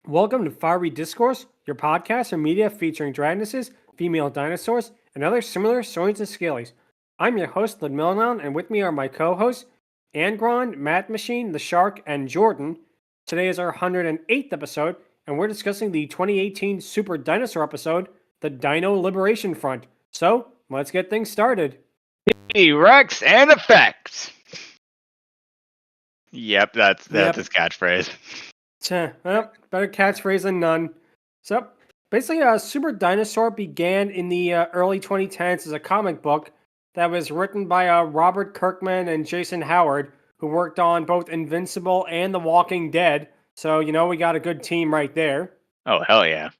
Welcome to Fiery Discourse, your podcast or media featuring dragonesses, female dinosaurs, and other similar saurians and scalies. I'm your host, Ludmillanon, and with me are my co-hosts, Angron, Mathmachine, the Shark, and Jordan. Today is our 108th episode, and we're discussing the 2018 Super Dinosaur episode, the Dino Liberation Front. So, let's get things started. T-Rex and effects. Yep, that's his catchphrase. Well, better catchphrase than none. So, basically, Super Dinosaur began in the early 2010s as a comic book that was written by Robert Kirkman and Jason Howard, who worked on both Invincible and The Walking Dead. So, we got a good team right there. Oh, hell yeah.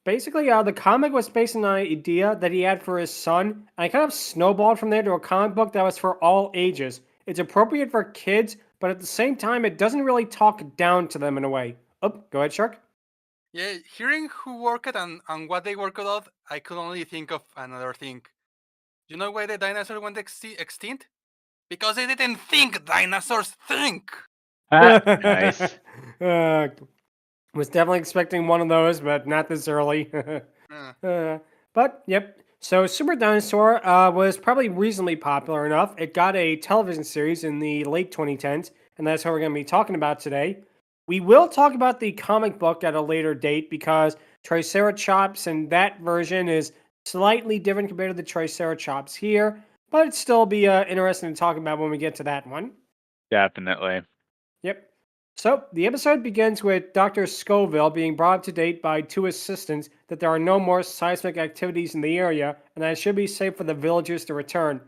Basically, the comic was based on an idea that he had for his son, and it kind of snowballed from there to a comic book that was for all ages. It's appropriate for kids, but at the same time, it doesn't really talk down to them in a way. Oh, go ahead, Shark. Yeah, hearing who worked and what they worked on, I could only think of another thing. You know why the dinosaurs went extinct? Because they didn't think dinosaurs think! Nice. Was definitely expecting one of those, but not this early. But, yep. So, Super Dinosaur was probably reasonably popular enough. It got a television series in the late 2010s, and that's what we're going to be talking about today. We will talk about the comic book at a later date because Tricerachops and that version is slightly different compared to the Tricerachops here, but it'd still be interesting to talk about when we get to that one. Definitely. Yep. So, the episode begins with Dr. Scoville being brought up to date by two assistants that there are no more seismic activities in the area and that it should be safe for the villagers to return.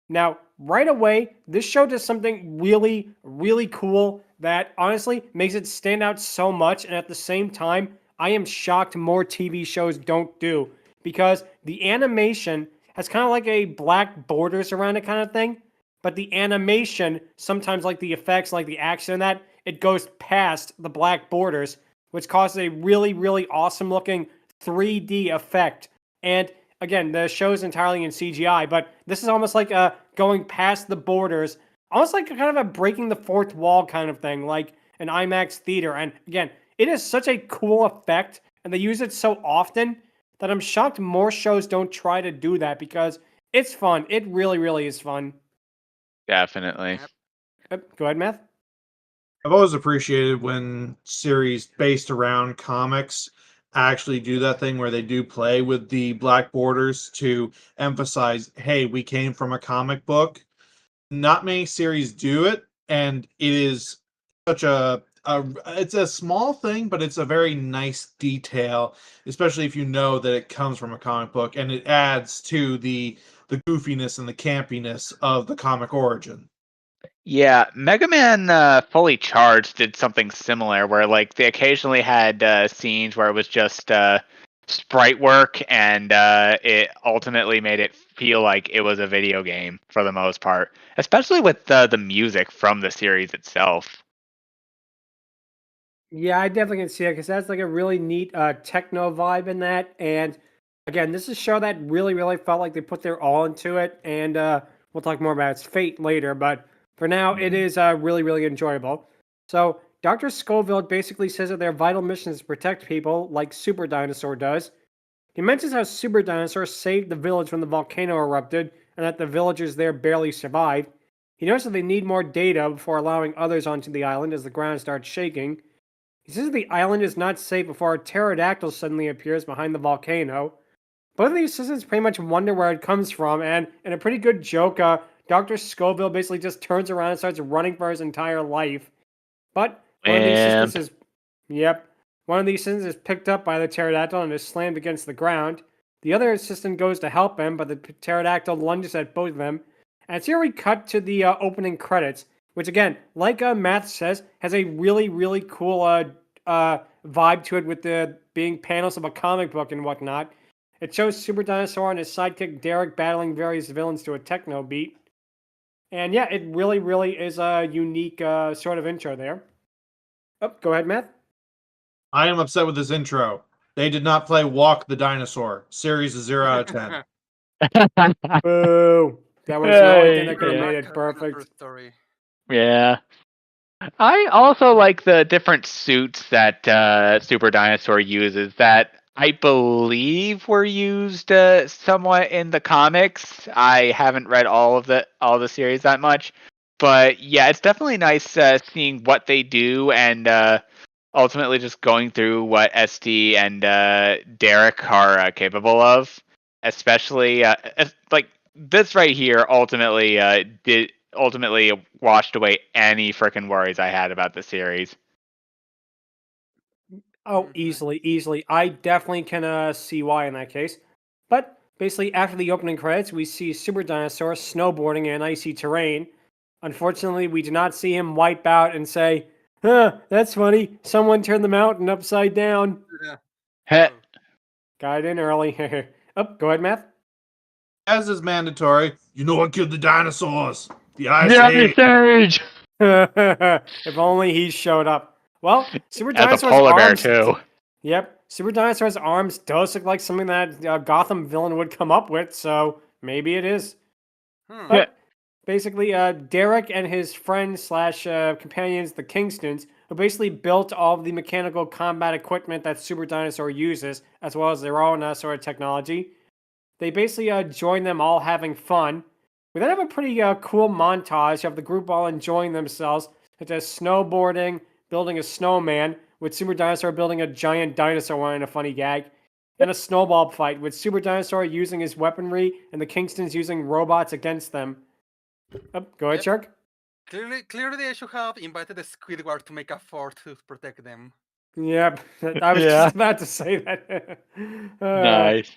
Now, right away, this show does something really, really cool that honestly makes it stand out so much, and at the same time, I am shocked more TV shows don't do, because the animation has kind of like a black borders around it kind of thing, but the animation, sometimes like the effects, like the action and that, it goes past the black borders, which causes a really, really awesome looking 3D effect. And again, the show is entirely in CGI, but this is almost like going past the borders, almost like kind of a breaking the fourth wall kind of thing, like an IMAX theater. And again, it is such a cool effect, and they use it so often that I'm shocked more shows don't try to do that because it's fun. It really, really is fun. Definitely. Go ahead, Math. I've always appreciated when series based around comics actually do that thing where they do play with the black borders to emphasize, hey, we came from a comic book. Not many series do it, and it is such it's a small thing, but it's a very nice detail, especially if you know that it comes from a comic book, and it adds to the goofiness and the campiness of the comic origin. Yeah, Mega Man Fully Charged did something similar where like they occasionally had scenes where it was just sprite work, and it ultimately made it feel like it was a video game for the most part, especially with the music from the series itself. Yeah, I definitely can see it because that's like a really neat techno vibe in that. And again, this is a show that really, really felt like they put their all into it. And we'll talk more about its fate later. But for now, it is really, really enjoyable. So Dr. Scoville basically says that their vital mission is to protect people like Super Dinosaur does. He mentions how Super Dinosaur saved the village when the volcano erupted and that the villagers there barely survived. He notes that they need more data before allowing others onto the island as the ground starts shaking. He says the island is not safe before a pterodactyl suddenly appears behind the volcano. Both of the assistants pretty much wonder where it comes from, and in a pretty good joke, Dr. Scoville basically just turns around and starts running for his entire life. But one of the assistants is, one of the assistants is picked up by the pterodactyl and is slammed against the ground. The other assistant goes to help him, but the pterodactyl lunges at both of them. And it's here we cut to the opening credits, which again, like Math says, has a really, really cool vibe to it with the being panels of a comic book and whatnot. It shows Super Dinosaur and his sidekick Derek battling various villains to a techno beat. And yeah, it really, really is a unique sort of intro there. Oh, go ahead, Matt. I am upset with this intro. They did not play Walk the Dinosaur. Series is 0 out of 10. Boo. That was the only thing that could have made it perfect. Story. Yeah. I also like the different suits that Super Dinosaur uses that I believe were used somewhat in the comics. I haven't read all the series that much, but yeah, it's definitely nice seeing what they do and ultimately just going through what SD and Derek are capable of. Especially like this right here, ultimately washed away any freaking worries I had about the series. Oh, Mhm. easily. I definitely can see why in that case. But basically, after the opening credits, we see Super Dinosaur snowboarding in icy terrain. Unfortunately, we do not see him wipe out and say, "Huh, that's funny. Someone turned the mountain upside down." Yeah. Heh. No. Got it in early. Oh, go ahead, Math. As is mandatory, you know what killed the dinosaurs? The Ice The Age. Ice Age! If only he showed up. Well, Super As a Dinosaur's polar bear arms. too. Yep, Super Dinosaur's arms does look like something that a Gotham villain would come up with, so maybe it is. Hmm. But basically, Derek and his friends slash companions, the Kingstons, who basically built all of the mechanical combat equipment that Super Dinosaur uses, as well as their own sort of technology. They basically join them all having fun. We then have a pretty cool montage of the group all enjoying themselves, such as snowboarding, building a snowman, with Super Dinosaur building a giant dinosaur one in a funny gag, and a snowball fight with Super Dinosaur using his weaponry and the Kingstons using robots against them. Oh, go ahead, Yep. Shark. Clearly, they should have invited the Squidward to make a fort to protect them. Yep, I was Yeah. just about to say that. Nice.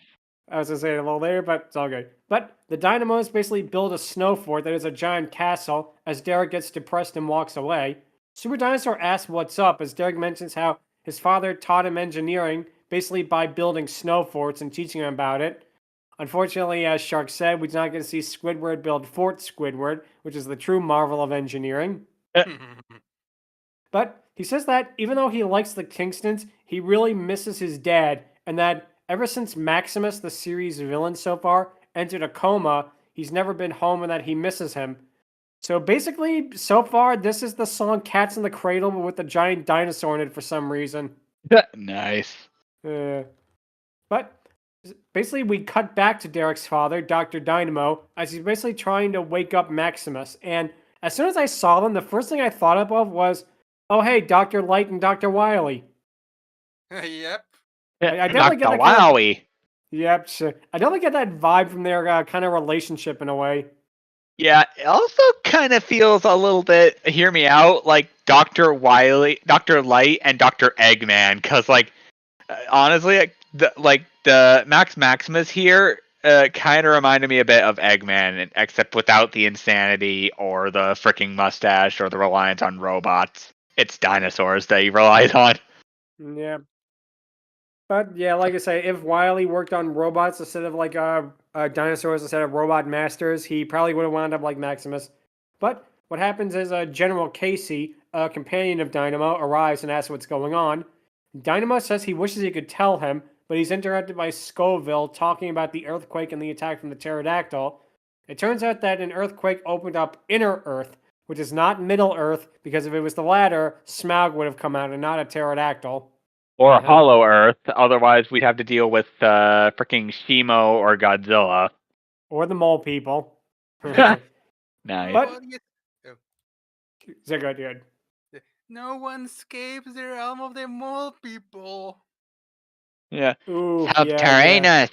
I was gonna say it a little later, but it's all good. But the Dynamos basically build a snow fort that is a giant castle as Derek gets depressed and walks away. Super Dinosaur asks what's up as Derek mentions how his father taught him engineering basically by building snow forts and teaching him about it. Unfortunately, as Shark said, we do not get to see Squidward build Fort Squidward, which is the true marvel of engineering. But he says that even though he likes the Kingstons, he really misses his dad, and that ever since Maximus, the series villain so far, entered a coma, he's never been home and that he misses him. So basically, so far, this is the song Cats in the Cradle, but with the giant dinosaur in it for some reason. Nice. But basically, we cut back to Derek's father, Dr. Dynamo, as he's basically trying to wake up Maximus. And as soon as I saw them, the first thing I thought of was, oh, hey, Dr. Light and Dr. Wily. Yep. I definitely get Dr. that kind of. Wowie. Yep, sure. I definitely get that vibe from their kind of relationship in a way. Yeah, it also kind of feels a little bit, hear me out, like Dr. Wily, Dr. Light, and Dr. Eggman, because, honestly, the Maximus here kind of reminded me a bit of Eggman, except without the insanity or the freaking mustache or the reliance on robots. It's dinosaurs that he relies on. Yeah. But yeah, like I say, if Wily worked on robots instead of dinosaurs instead of robot masters, he probably would have wound up like Maximus. But what happens is General Casey, a companion of Dynamo, arrives and asks what's going on. Dynamo says he wishes he could tell him, but he's interrupted by Scoville talking about the earthquake and the attack from the pterodactyl. It turns out that an earthquake opened up Inner Earth, which is not Middle Earth, because if it was the latter, Smaug would have come out and not a pterodactyl. Or Uh-huh. Hollow Earth, otherwise we'd have to deal with freaking Shimo or Godzilla. Or the mole people. Nice. But Oh, so good. no one escapes the realm of the mole people. Yeah. Ooh, Subterraneous.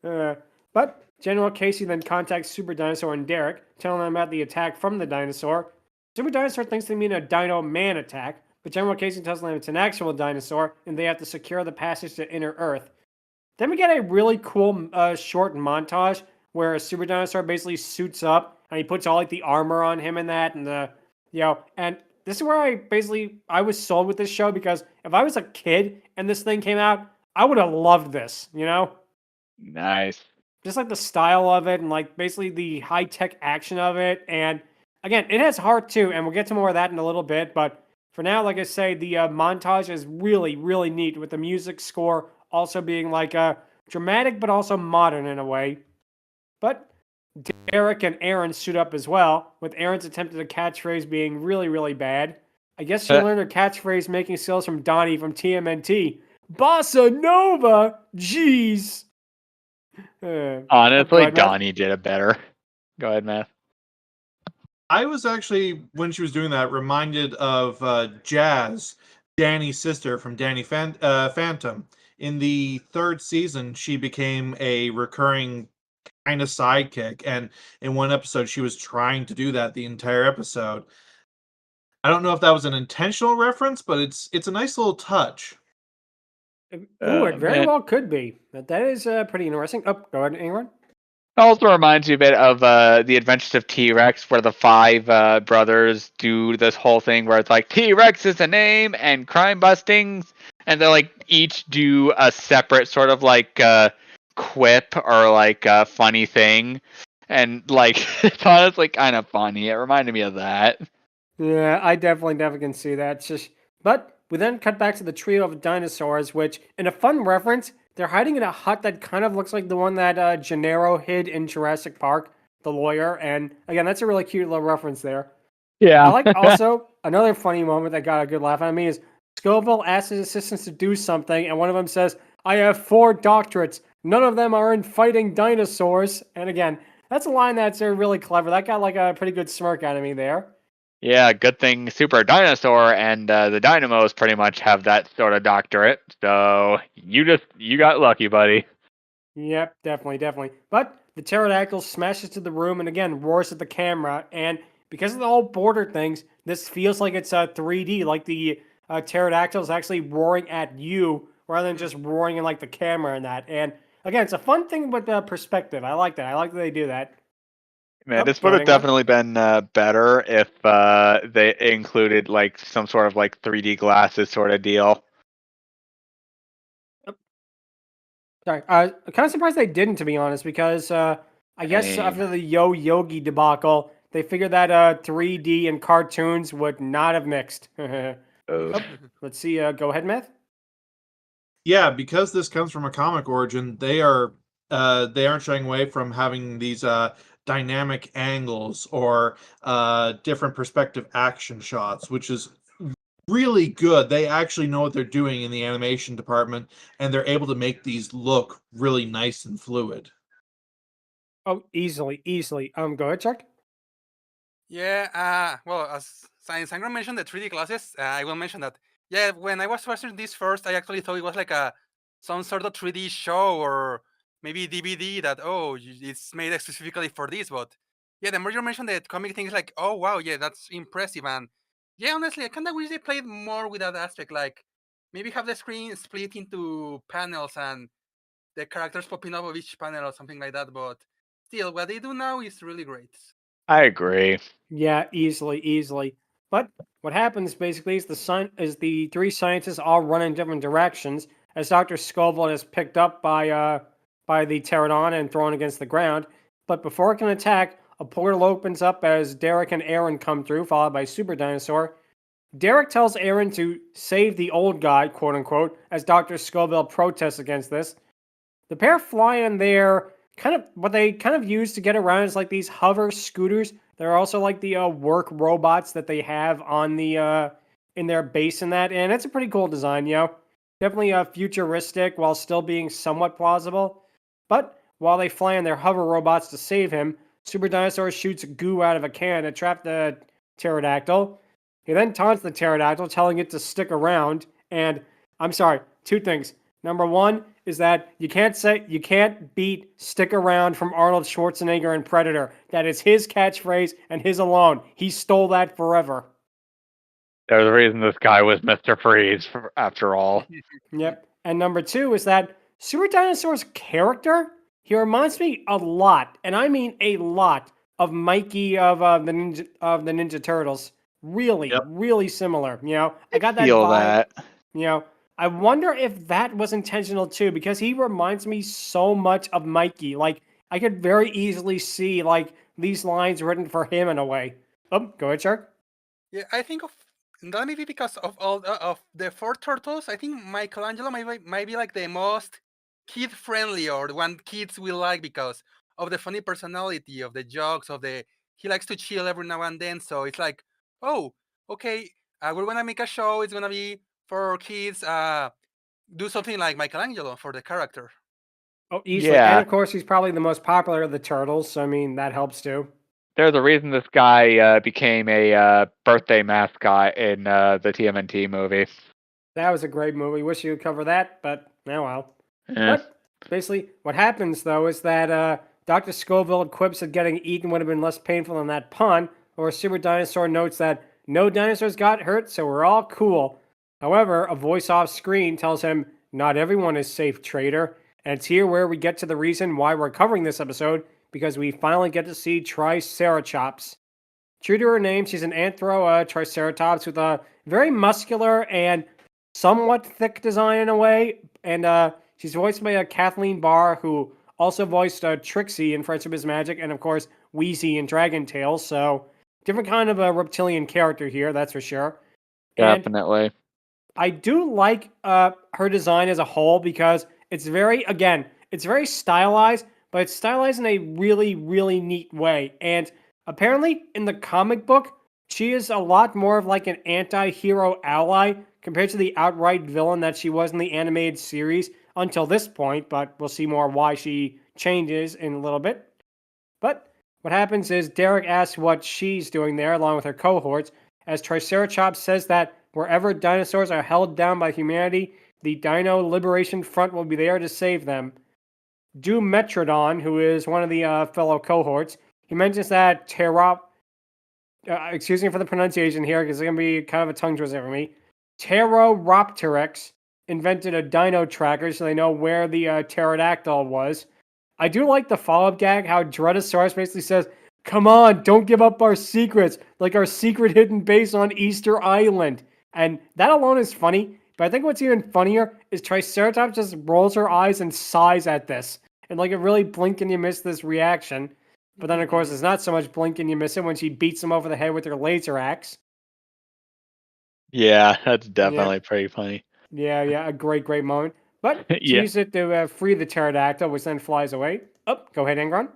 yeah. But General Casey then contacts Super Dinosaur and Derek, telling them about the attack from the dinosaur. Super Dinosaur thinks they mean a Dino Man attack, but General Casey tells them it's an actual dinosaur and they have to secure the passage to Inner Earth. Then we get a really cool short montage where Super Dinosaur basically suits up and he puts all like the armor on him and that and and this is where I was sold with this show because if I was a kid and this thing came out, I would have loved this, Nice. Just like the style of it and like basically the high tech action of it. And again, it has heart too, and we'll get to more of that in a little bit. But for now, like I say, the montage is really, really neat with the music score also being dramatic but also modern in a way. But Derek and Aaron suit up as well, with Aaron's attempt at a catchphrase being really, really bad. I guess she learned her catchphrase making sales from Donnie from TMNT. Bossa Nova! Jeez! Honestly, Matt. Donnie did it better. Go ahead, Matt. I was actually, when she was doing that, reminded of Jazz, Danny's sister from Danny Phantom. In the third season, she became a recurring kind of sidekick, and in one episode, she was trying to do that the entire episode. I don't know if that was an intentional reference, but it's a nice little touch. Ooh, it very well could be. That is pretty interesting. Oh, go ahead, Angron. It also reminds me a bit of The Adventures of T-Rex, where the five brothers do this whole thing where it's like T-Rex is a name and crime bustings, and they like each do a separate sort of like quip or like funny thing, and like it's honestly kind of funny. It reminded me of that. Yeah, I definitely can see that. It's just, but we then cut back to the trio of dinosaurs, which, in a fun reference, they're hiding in a hut that kind of looks like the one that Gennaro hid in Jurassic Park, the lawyer. And again, that's a really cute little reference there. Yeah. I like also another funny moment that got a good laugh out of me is Scoville asks his assistants to do something, and one of them says, "I have 4 doctorates. None of them are in fighting dinosaurs." And again, that's a line that's really clever. That got like a pretty good smirk out of me there. Yeah, good thing Super Dinosaur and the Dynamos pretty much have that sort of doctorate. So you got lucky, buddy. Yep, definitely. But the pterodactyl smashes to the room and again roars at the camera. And because of the whole border things, this feels like it's 3D, like the pterodactyl is actually roaring at you rather than just roaring in like the camera and that. And again, it's a fun thing with perspective. I like that. I like that they do that. Man, this would have definitely been better if they included like some sort of like 3D glasses sort of deal. Sorry, I'm kind of surprised they didn't, to be honest, because I guess Same. after the Yo Yogi debacle, they figured that 3D and cartoons would not have mixed. Oh, let's see. Go ahead, Math. Yeah, because this comes from a comic origin, they aren't shying away from having these dynamic angles or different perspective action shots, which is really good. They actually know what they're doing in the animation department, and they're able to make these look really nice and fluid. Oh, easily. Go ahead, Chuck. Yeah, well, as Angron mentioned the 3D glasses, I will mention that. Yeah, when I was watching this first, I actually thought it was like some sort of 3D show or maybe DVD that it's made specifically for this. But yeah, the more you mention the comic thing, is like, oh wow, yeah, that's impressive. And yeah, honestly, I kind of wish they played more with that aspect. Like maybe have the screen split into panels and the characters popping up of each panel or something like that. But still, what they do now is really great. I agree. Yeah, easily. But what happens basically is the 3 scientists all run in different directions as Dr. Scoville is picked up by the pterodon and thrown against the ground. But before it can attack, a portal opens up as Derek and Aaron come through, followed by Super Dinosaur. Derek tells Aaron to save the old guy, quote unquote, as Dr. Scoville protests against this. The pair fly in their what they kind of use to get around is like these hover scooters. They're also like the work robots that they have on the in their base and that, and it's a pretty cool design, Definitely futuristic while still being somewhat plausible. But while they fly in their hover robots to save him, Super Dinosaur shoots goo out of a can to trap the pterodactyl. He then taunts the pterodactyl, telling it to stick around. And I'm sorry, 2 things. Number 1 is that you can't beat "stick around" from Arnold Schwarzenegger in Predator. That is his catchphrase and his alone. He stole that forever. There's a reason this guy was Mr. Freeze, after all. Yep. And number 2 is that Super Dinosaur's character, he reminds me a lot, and I mean a lot, of Mikey of the Ninja Turtles. Really similar. I got that Feel vibe. that. I wonder if that was intentional too, because he reminds me so much of Mikey. Like, I could very easily see like these lines written for him in a way. Oh, go ahead, Shark. Yeah, I think of that maybe because of all of the 4 turtles. I think Michelangelo might be like the most kid friendly or the one kids will like because of the funny personality, of the jokes, he likes to chill every now and then. So it's like, oh, okay, we're gonna make a show. It's gonna be for kids. Do something like Michelangelo for the character. Oh, easily. And of course, he's probably the most popular of the turtles. So I mean, that helps too. There's a reason this guy became a birthday mascot in the TMNT movie. That was a great movie. Wish you could cover that, but now well. Yeah. But basically, what happens though is that Dr. Scoville quips that getting eaten would have been less painful than that pun, or Super Dinosaur notes that no dinosaurs got hurt, so we're all cool. However, a voice off screen tells him, not everyone is safe, traitor. And it's here where we get to the reason why we're covering this episode, because we finally get to see Tricerachops. True to her name, she's an anthro Triceratops with a very muscular and somewhat thick design in a way. And she's voiced by Kathleen Barr, who also voiced Trixie in Friendship is Magic, and of course, Wheezy in Dragon Tales. So, different kind of a reptilian character here, that's for sure. Definitely. And I do like her design as a whole because it's very stylized, but it's stylized in a really, really neat way. And apparently, in the comic book, she is a lot more of like an anti-hero ally compared to the outright villain that she was in the animated series until this point, but we'll see more why she changes in a little bit. But what happens is Derek asks what she's doing there along with her cohorts, as Tricerachops says that wherever dinosaurs are held down by humanity, the Dino Liberation Front will be there to save them. Metrodon, who is one of the fellow cohorts, he mentions that excuse me for the pronunciation here, because it's going to be kind of a tongue twister for me. Pteropteryx invented a dino tracker so they know where the pterodactyl was. I do like the follow-up gag, how Dredosaurus basically says, come on, don't give up our secrets, like our secret hidden base on Easter Island. And that alone is funny, but I think what's even funnier is Triceratops just rolls her eyes and sighs at this. And like a really blink and you miss this reaction. But then, of course, it's not so much blink and you miss it when she beats him over the head with her laser axe. Yeah, that's definitely pretty funny. Yeah, a great moment. But she used it to free the pterodactyl, which then flies away. Oh, go ahead, Angron.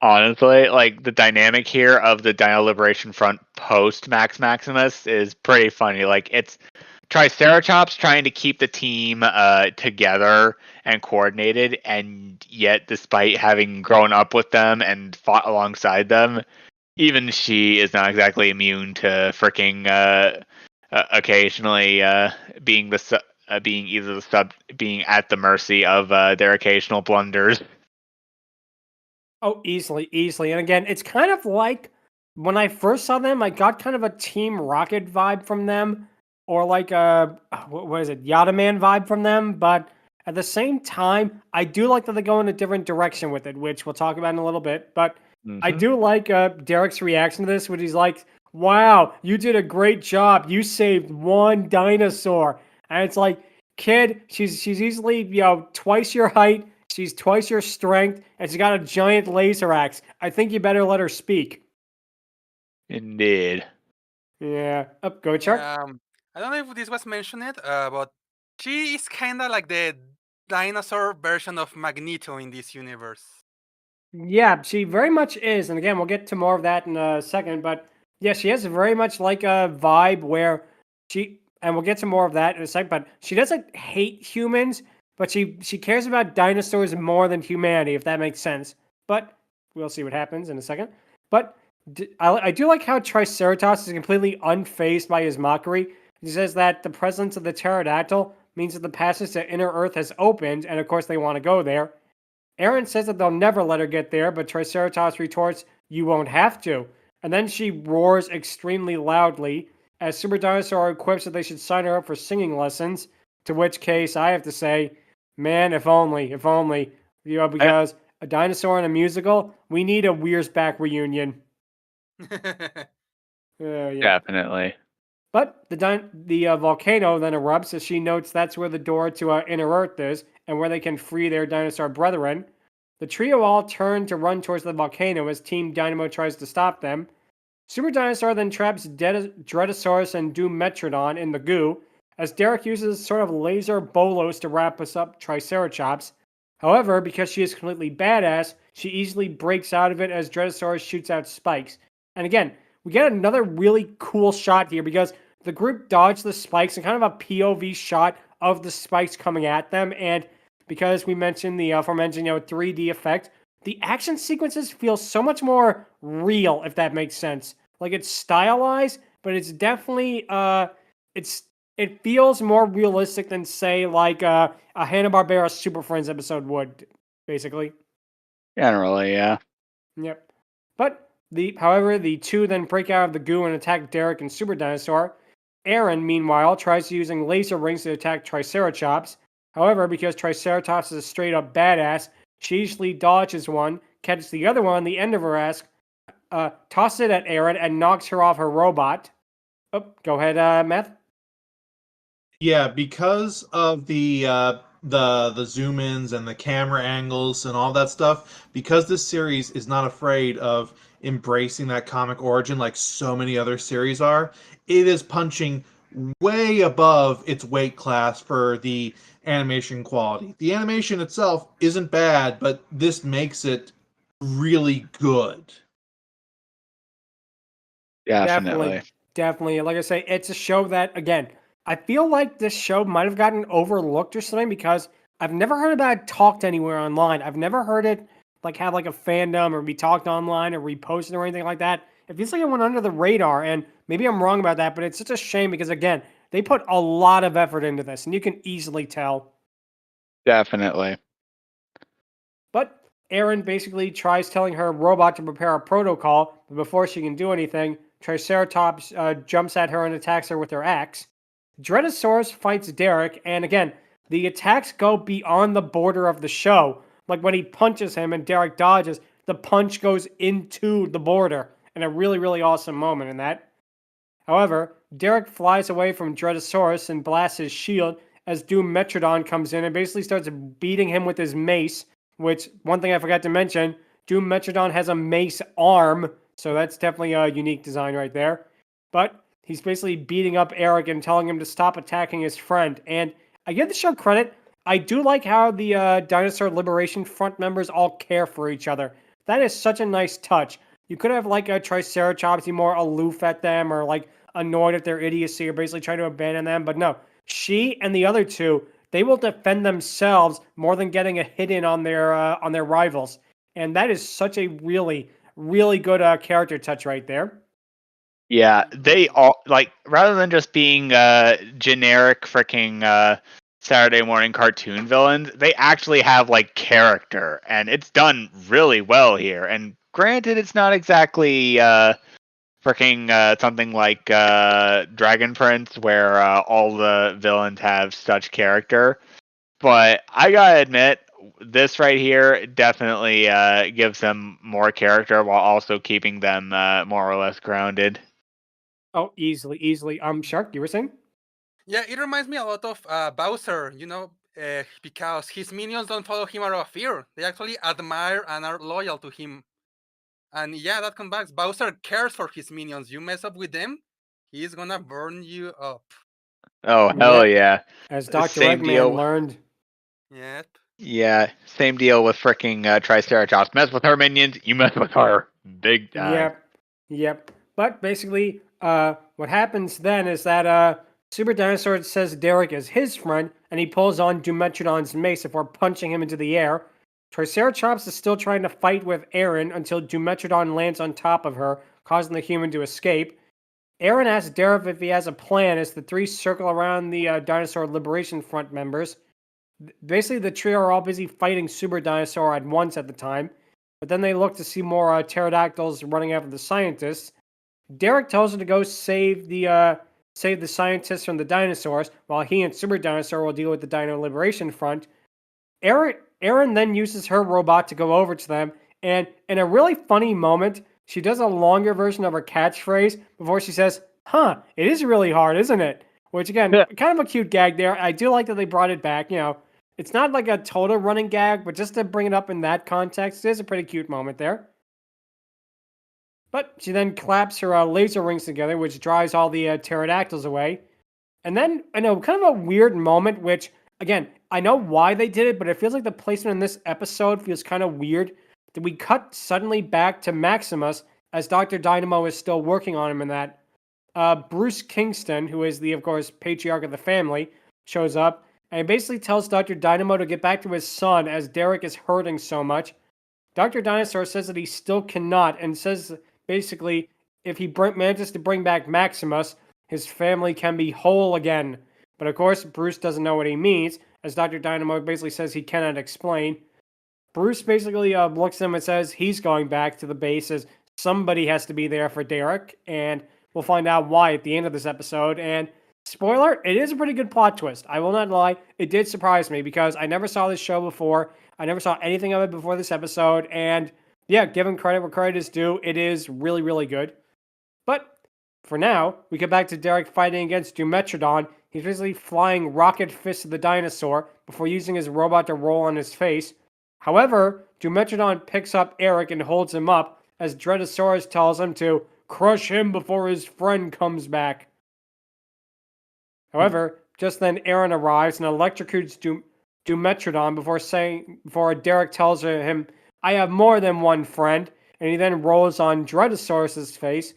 Honestly, like the dynamic here of the Dino Liberation Front post Max Maximus is pretty funny. Like it's Triceratops trying to keep the team together and coordinated, and yet despite having grown up with them and fought alongside them, even she is not exactly immune to freaking occasionally being at the mercy of their occasional blunders. Oh, easily. And again, it's kind of like when I first saw them, I got kind of a Team Rocket vibe from them, or like a Yada Man vibe from them. But at the same time, I do like that they go in a different direction with it, which we'll talk about in a little bit. But I do like Derek's reaction to this, which he's like, wow, you did a great job. You saved one dinosaur. And it's like, kid, she's easily, twice your height. She's twice your strength, and she's got a giant laser axe. I think you better let her speak. Indeed. Yeah. Go, Chuck. I don't know if this was mentioned, but she is kind of like the dinosaur version of Magneto in this universe. Yeah, she very much is. And again, we'll get to more of that in a second. But yeah, she has very much like a vibe where and we'll get to more of that in a second, but she doesn't hate humans, but she cares about dinosaurs more than humanity, if that makes sense. But we'll see what happens in a second. But I do like how Triceratops is completely unfazed by his mockery. He says that the presence of the pterodactyl means that the passage to Inner Earth has opened, and of course they want to go there. Aaron says that they'll never let her get there, but Triceratops retorts, you won't have to. And then she roars extremely loudly, as Super Dinosaur quips that they should sign her up for singing lessons, to which case I have to say, man, if only, because a dinosaur in a musical, we need a Weir's Back reunion. Yeah. Definitely. But the volcano then erupts as she notes that's where the door to Inner Earth is, and where they can free their dinosaur brethren. The trio all turn to run towards the volcano as Team Dynamo tries to stop them. Super Dinosaur then traps Dredosaurus and Metrodon in the goo, as Derek uses sort of laser bolos to wrap us up Triceratops. However, because she is completely badass, she easily breaks out of it as Dreadosaurus shoots out spikes. And again, we get another really cool shot here because the group dodged the spikes and kind of a POV shot of the spikes coming at them. And because we mentioned the aforementioned 3D effect, the action sequences feel so much more real, if that makes sense. Like it's stylized, but it's definitely it feels more realistic than say like a Hanna-Barbera Super Friends episode would, basically. Generally, yeah. Yep. But however, the two then break out of the goo and attack Derek and Super Dinosaur. Aaron, meanwhile, tries using laser rings to attack Tricerachops. However, because Triceratops is a straight up badass, she easily dodges one, catches the other one on the end of her ass, tosses it at Aaron, and knocks her off her robot. Oh, go ahead, Meth. Yeah, because of the zoom ins and the camera angles and all that stuff, because this series is not afraid of embracing that comic origin like so many other series are, it is punching way above its weight class for the animation quality. The animation itself isn't bad, but this makes it really good. Definitely. Definitely. Like I say, it's a show that, again, I feel like this show might have gotten overlooked or something because I've never heard about it talked anywhere online. I've never heard it like have like a fandom or be talked online or reposted or anything like that. It feels like it went under the radar, and maybe I'm wrong about that, but it's such a shame because, again, they put a lot of effort into this, and you can easily tell. Definitely. But Aaron basically tries telling her robot to prepare a protocol, but before she can do anything, Triceratops jumps at her and attacks her with her axe. Dreadosaurus fights Derek, and again, the attacks go beyond the border of the show. Like when he punches him and Derek dodges, the punch goes into the border, and a really, really awesome moment in that. However, Derek flies away from Dreadosaurus and blasts his shield as Doom Metrodon comes in and basically starts beating him with his mace, which, one thing I forgot to mention, Doom Metrodon has a mace arm, so that's definitely a unique design right there. But he's basically beating up Eric and telling him to stop attacking his friend. And I give the show credit. I do like how the Dinosaur Liberation Front members all care for each other. That is such a nice touch. You could have like a Tricerachops be more aloof at them or like annoyed at their idiocy or basically trying to abandon them. But no, she and the other two, they will defend themselves more than getting a hit in on their rivals. And that is such a really, really good character touch right there. Yeah, they all like rather than just being generic freaking Saturday morning cartoon villains, they actually have like character, and it's done really well here. And granted, it's not exactly freaking something like Dragon Prince, where all the villains have such character. But I gotta admit, this right here definitely gives them more character while also keeping them more or less grounded. Oh, easily. Shark, you were saying? Yeah, it reminds me a lot of Bowser, because his minions don't follow him out of fear. They actually admire and are loyal to him. And yeah, that comes back. Bowser cares for his minions. You mess up with them, he's gonna burn you up. Oh hell yeah! As Dr. Same Eggman deal. learned. Yep. Yeah, same deal with freaking Tricerachops. Mess with her minions, you mess with her big time. Yep. But basically, what happens then is that Super Dinosaur says Derek is his friend, and he pulls on Dumetrodon's mace before punching him into the air. Tricerachops is still trying to fight with Aaron until Dumetrodon lands on top of her, causing the human to escape. Aaron asks Derek if he has a plan as the three circle around the Dinosaur Liberation Front members. Basically, the trio are all busy fighting Super Dinosaur at once at the time, but then they look to see more pterodactyls running after the scientists. Derek tells her to go save the scientists from the dinosaurs, while he and Super Dinosaur will deal with the Dino Liberation Front. Aaron then uses her robot to go over to them, and in a really funny moment, she does a longer version of her catchphrase before she says, "Huh, it is really hard, isn't it?" Which, again, kind of a cute gag there. I do like that they brought it back. It's not like a total running gag, but just to bring it up in that context, it is a pretty cute moment there. But she then claps her laser rings together, which drives all the pterodactyls away. And then, I know, kind of a weird moment, which again, I know why they did it, but it feels like the placement in this episode feels kind of weird. That we cut suddenly back to Maximus as Dr. Dynamo is still working on him, and that Bruce Kingston, who is the, of course, patriarch of the family, shows up and basically tells Dr. Dynamo to get back to his son as Derek is hurting so much. Dr. Dinosaur says that he still cannot, and says basically if he manages to bring back Maximus, his family can be whole again. But of course, Bruce doesn't know what he means, as Dr. Dynamo basically says he cannot explain. Bruce basically looks at him and says he's going back to the base as somebody has to be there for Derek, and we'll find out why at the end of this episode. And spoiler, it is a pretty good plot twist. I will not lie, it did surprise me because I never saw this show before. I never saw anything of it before this episode, and yeah, given credit where credit is due, it is really, really good. But for now, we get back to Derek fighting against Dumetrodon. He's basically flying rocket fists at the dinosaur before using his robot to roll on his face. However, Dumetrodon picks up Eric and holds him up as Dredosaurus tells him to crush him before his friend comes back. However, just then Aaron arrives and electrocutes Dumetrodon before Derek tells him, "I have more than one friend," and he then rolls on Dredosaurus' face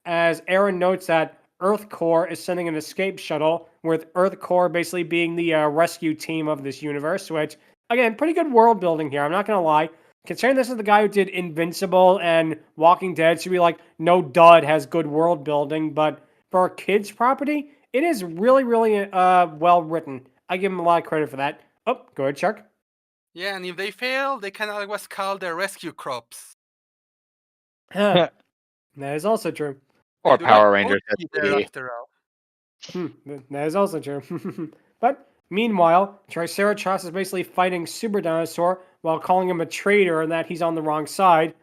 as Aaron notes that Earth Core is sending an escape shuttle, with Earth Core basically being the rescue team of this universe, which, again, pretty good world building here, I'm not going to lie. Considering this is the guy who did Invincible and Walking Dead, should be like, no dud has good world building, but for a kid's property, it is really, really well written. I give him a lot of credit for that. Oh, go ahead, Shark. Yeah, and if they fail, they can always call the rescue crops. That is also true. Or They do Power like Rangers OT there SC. after all. That is also true. But meanwhile, Tricerachops is basically fighting Super Dinosaur while calling him a traitor and that he's on the wrong side.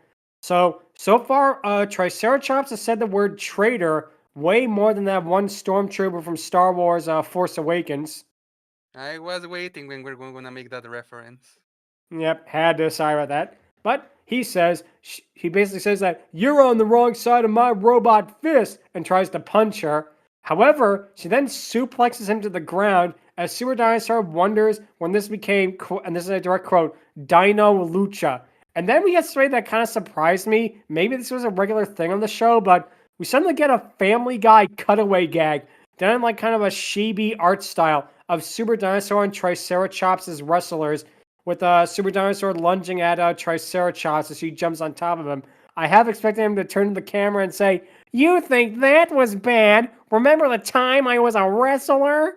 So far, Tricerachops has said the word traitor way more than that one stormtrooper from Star Wars Force Awakens. I was waiting when we're going to make that reference. Yep, had to decide about that. But he basically says that you're on the wrong side of my robot fist and tries to punch her. However, she then suplexes him to the ground as Super Dinosaur wonders when this became, and this is a direct quote, Dino Lucha. And then we get something that kind of surprised me. Maybe this was a regular thing on the show, but we suddenly get a Family Guy cutaway gag done in like kind of a chibi art style of Super Dinosaur and Tricerachops as wrestlers, with Super Dinosaur lunging at Tricerachops as he jumps on top of him. I have expected him to turn to the camera and say, "You think that was bad? Remember the time I was a wrestler?"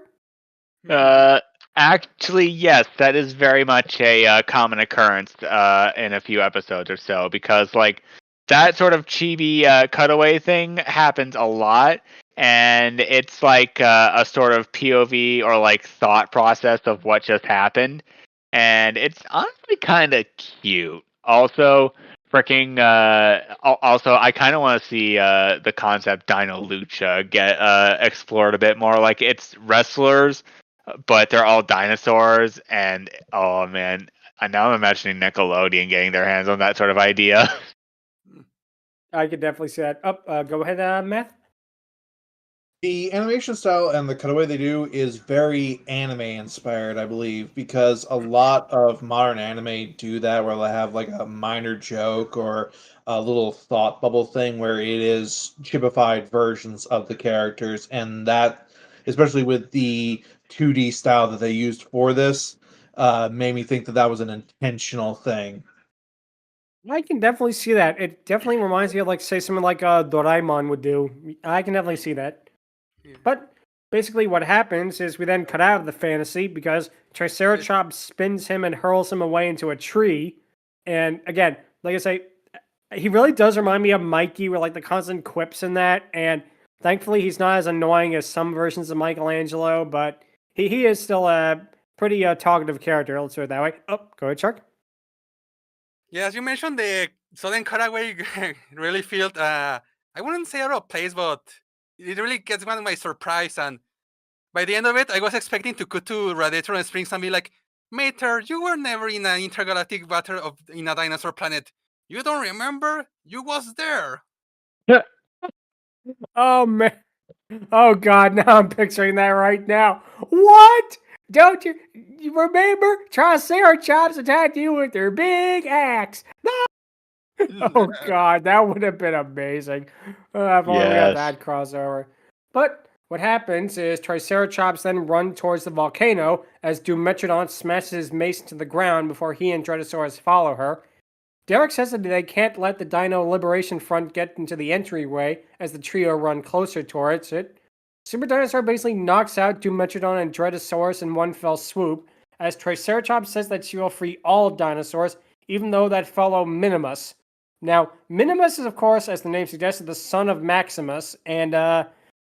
Actually, yes, that is very much a common occurrence in a few episodes or so, because like that sort of chibi cutaway thing happens a lot, and it's like a sort of POV or like thought process of what just happened, and it's honestly kind of cute. Also, freaking. Also, I kind of want to see the concept Dino Lucha get explored a bit more. Like it's wrestlers, but they're all dinosaurs, and oh man, now I'm imagining Nickelodeon getting their hands on that sort of idea. I could definitely see that. Go ahead, Math. The animation style and the cutaway they do is very anime inspired, I believe, because a lot of modern anime do that, where they'll have like a minor joke or a little thought bubble thing where it is chipified versions of the characters, and that, especially with the 2D style that they used for this, made me think that that was an intentional thing. I can definitely see that. It definitely reminds me of, like, say, something like Doraemon would do. I can definitely see that. Yeah. But basically what happens is we then cut out of the fantasy because Tricerachops spins him and hurls him away into a tree. And again, like I say, he really does remind me of Mikey with like the constant quips in that. And thankfully he's not as annoying as some versions of Michelangelo, but he is still a pretty talkative character, let's put it that way. Oh, go ahead, Shark. Yeah, as you mentioned, the sudden cutaway really felt, I wouldn't say out of place, but it really gets one by surprise. And by the end of it, I was expecting to cut to Radiator and Springs and be like, Mater, you were never in an intergalactic battle in a dinosaur planet. You don't remember? You was there. Oh, man. Oh, God. Now I'm picturing that right now. What? Don't you remember? Tricerachops attacked you with their big axe. Oh God, that would have been amazing. If only we had Yes. that crossover. But what happens is Tricerachops then run towards the volcano as Dimetrodon smashes his mace into the ground before he and Dredosaurus follow her. Derek says that they can't let the Dino Liberation Front get into the entryway as the trio run closer towards it. Super Dinosaur basically knocks out Dimetrodon and Dredosaurus in one fell swoop, as Triceratops says that she will free all dinosaurs, even though that fellow Minimus. Now, Minimus is, of course, as the name suggested, the son of Maximus, and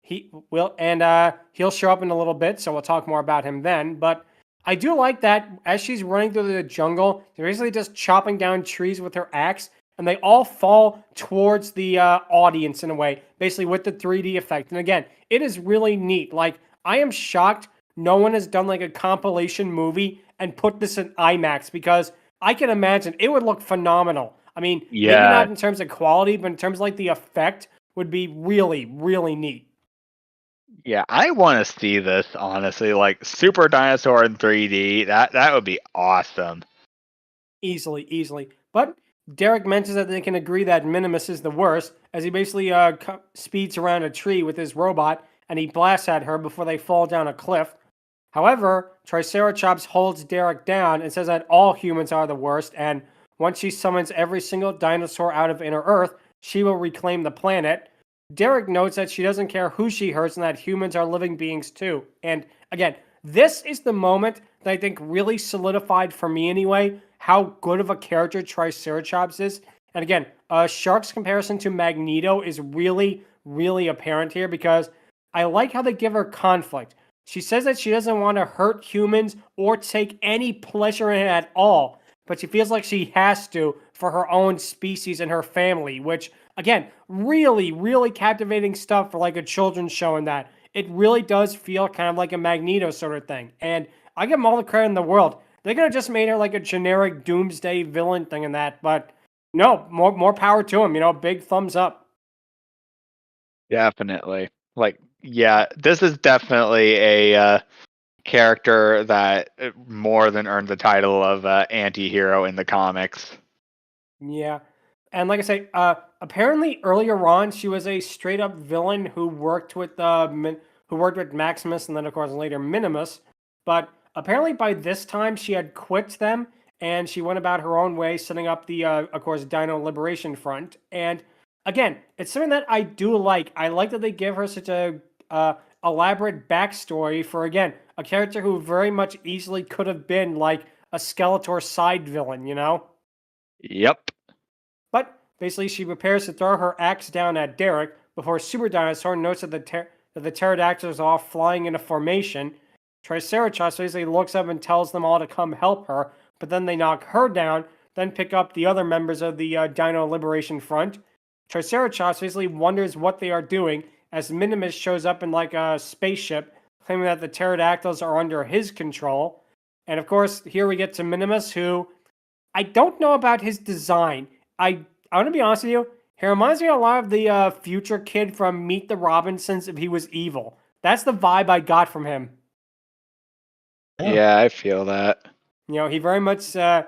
he'll show up in a little bit, so we'll talk more about him then. But I do like that as she's running through the jungle, they're basically just chopping down trees with her axe, and they all fall towards the audience in a way, basically with the 3D effect. And again, it is really neat. Like, I am shocked no one has done like a compilation movie and put this in IMAX, because I can imagine it would look phenomenal. I mean, maybe Yeah. not in terms of quality, but in terms of like the effect would be really, really neat. Yeah, I want to see this, honestly. Like, Super Dinosaur in 3D, that would be awesome. Easily. But Derek mentions that they can agree that Minimus is the worst, as he basically speeds around a tree with his robot, and he blasts at her before they fall down a cliff. However, Triceratops holds Derek down and says that all humans are the worst, and once she summons every single dinosaur out of Inner Earth, she will reclaim the planet. Derek notes that she doesn't care who she hurts and that humans are living beings too. And again, this is the moment that I think really solidified for me anyway how good of a character Triceratops is. And again, Shark's comparison to Magneto is really, really apparent here, because I like how they give her conflict. She says that she doesn't want to hurt humans or take any pleasure in it at all, but she feels like she has to for her own species and her family, which, again, really, really captivating stuff for like a children's show in that. It really does feel kind of like a Magneto sort of thing. And I give them all the credit in the world. They could have just made her like a generic doomsday villain thing in that, but no, more power to them, big thumbs up. Definitely. Like, yeah, this is definitely a character that more than earned the title of anti-hero in the comics. Yeah. And like I say, apparently earlier on she was a straight up villain who worked with Maximus and then of course later Minimus. But apparently by this time she had quit them and she went about her own way, setting up the of course Dino Liberation Front. And again, it's something that I do like. I like that they give her such a elaborate backstory for, again, a character who very much easily could have been like a Skeletor side villain, Yep. But basically, she prepares to throw her axe down at Derek before Super Dinosaur notes that the pterodactyls are all flying in a formation. Triceratops basically looks up and tells them all to come help her, but then they knock her down, then pick up the other members of the Dino Liberation Front. Triceratops basically wonders what they are doing as Minimus shows up in like a spaceship, claiming that the pterodactyls are under his control. And of course, here we get to Minimus, who I don't know about his design. I want to be honest with you. He reminds me a lot of the future kid from Meet the Robinsons if he was evil. That's the vibe I got from him. Yeah, I feel that. He very much. I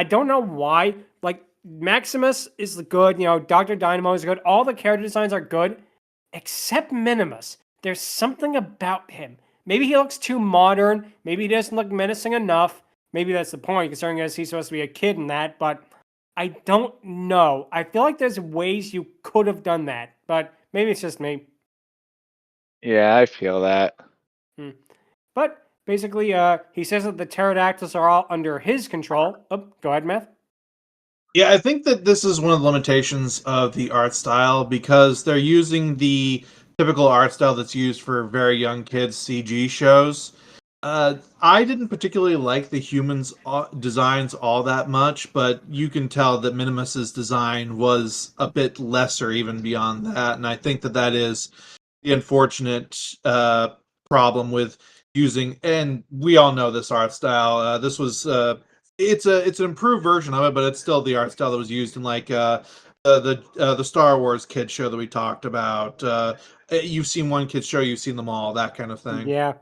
don't know why. Like, Maximus is good. Dr. Dynamo is good. All the character designs are good, except Minimus. There's something about him. Maybe he looks too modern. Maybe he doesn't look menacing enough. Maybe that's the point, considering as he's supposed to be a kid in that. But I don't know. I feel like there's ways you could have done that, but maybe it's just me. Yeah, I feel that. But basically, he says that the pterodactyls are all under his control. Oh, go ahead, Math. Yeah, I think that this is one of the limitations of the art style, because they're using the typical art style that's used for very young kids CG shows. I didn't particularly like the humans' designs all that much, but you can tell that Minimus's design was a bit lesser even beyond that, and I think that is the unfortunate problem with using, and we all know this art style. This was it's an improved version of it, but it's still the art style that was used in like the Star Wars kids show that we talked about. You've seen one kids show, you've seen them all, that kind of thing. Yeah.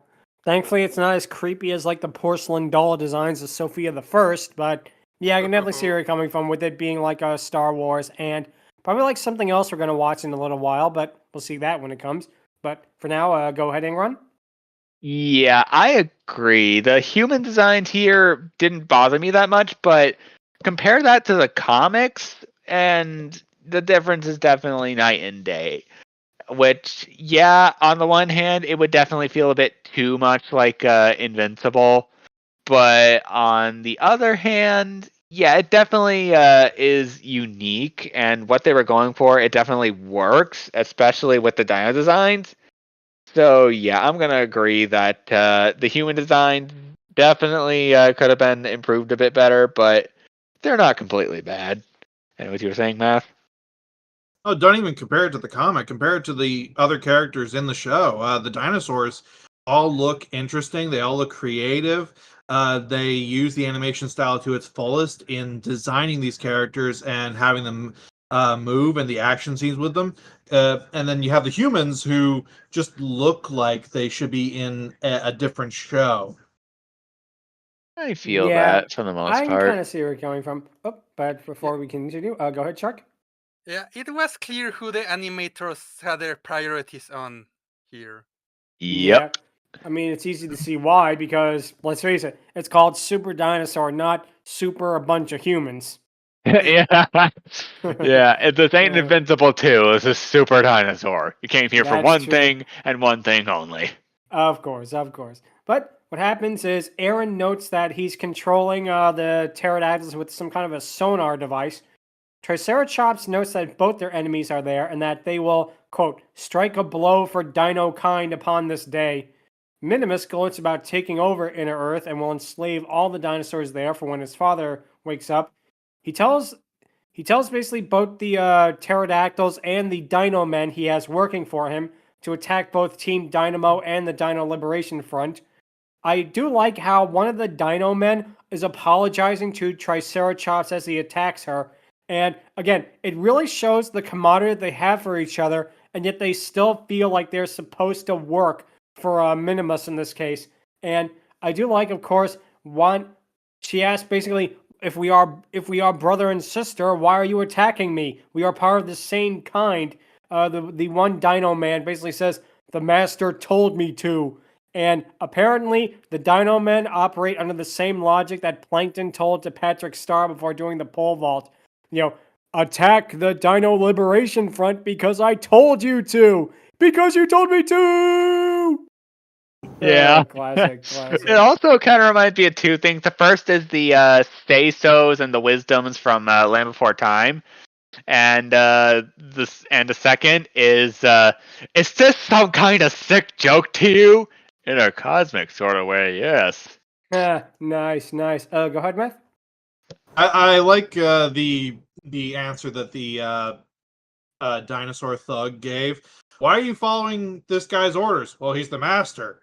Thankfully, it's not as creepy as like the porcelain doll designs of Sophia the First, but yeah, I can definitely see where you're coming from with it being like a Star Wars and probably like something else we're gonna watch in a little while, but we'll see that when it comes. But for now, go ahead and run. Yeah, I agree. The human designs here didn't bother me that much, but compare that to the comics, and the difference is definitely night and day. Which, yeah, on the one hand, it would definitely feel a bit too much like Invincible, but on the other hand, yeah, it definitely is unique, and what they were going for, it definitely works, especially with the dino designs. So yeah, I'm gonna agree that the human design definitely could have been improved a bit better, but they're not completely bad. And what you were saying, Math? Oh, don't even compare it to the comic. Compare it to the other characters in the show. The dinosaurs all look interesting. They all look creative. They use the animation style to its fullest in designing these characters and having them move and the action scenes with them. And then you have the humans who just look like they should be in a different show. I feel Yeah, that for the most I can part. kind of see where you're coming from. Oh, but before we continue, go ahead, Shark. Yeah, it was clear who the animators had their priorities on here. Yeah. Yep. I mean, it's easy to see why, because let's face it, it's called Super Dinosaur, not Super a bunch of humans. Yeah. Yeah. This ain't Uh, Invincible 2. It's a super dinosaur. You came here for That's one true. thing and one thing only. Of course, of course. But what happens is Aaron notes that he's controlling the pterodactyls with some kind of a sonar device. Tricerachops notes that both their enemies are there and that they will, quote, strike a blow for dino kind upon this day. Minimus gloats about taking over Inner Earth and will enslave all the dinosaurs there for when his father wakes up. He tells basically both the pterodactyls and the dino men he has working for him to attack both Team Dynamo and the Dino Liberation Front. I do like how one of the dino men is apologizing to Tricerachops as he attacks her. And again, it really shows the camaraderie they have for each other, and yet they still feel like they're supposed to work for Minimus in this case. And I do like, of course, one. She asks basically, if we are brother and sister, why are you attacking me? We are part of the same kind. The one Dino man basically says the master told me to. And apparently, the Dino men operate under the same logic that Plankton told to Patrick Star before doing the pole vault. You know, attack the Dino Liberation Front because I told you to! Because you told me to! Yeah. Classic. It also kind of reminds me of two things. The first is the say-sos and the wisdoms from Land Before Time. And the second is is this some kind of sick joke to you? In a cosmic sort of way, yes. Nice. Go ahead, Matt. I like the answer that the dinosaur thug gave. Why are you following this guy's orders? Well, he's the master.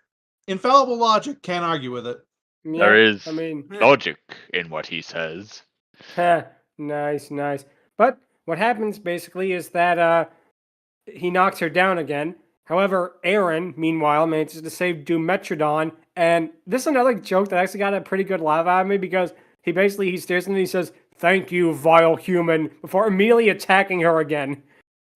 Infallible logic, can't argue with it. Yeah, There is I mean, logic in what he says. nice. But what happens basically is that he knocks her down again. However, Aaron, meanwhile, manages to save Dumetrodon. And this is another joke that actually got a pretty good laugh out of me because he stares and he says, "Thank you, vile human," before immediately attacking her again.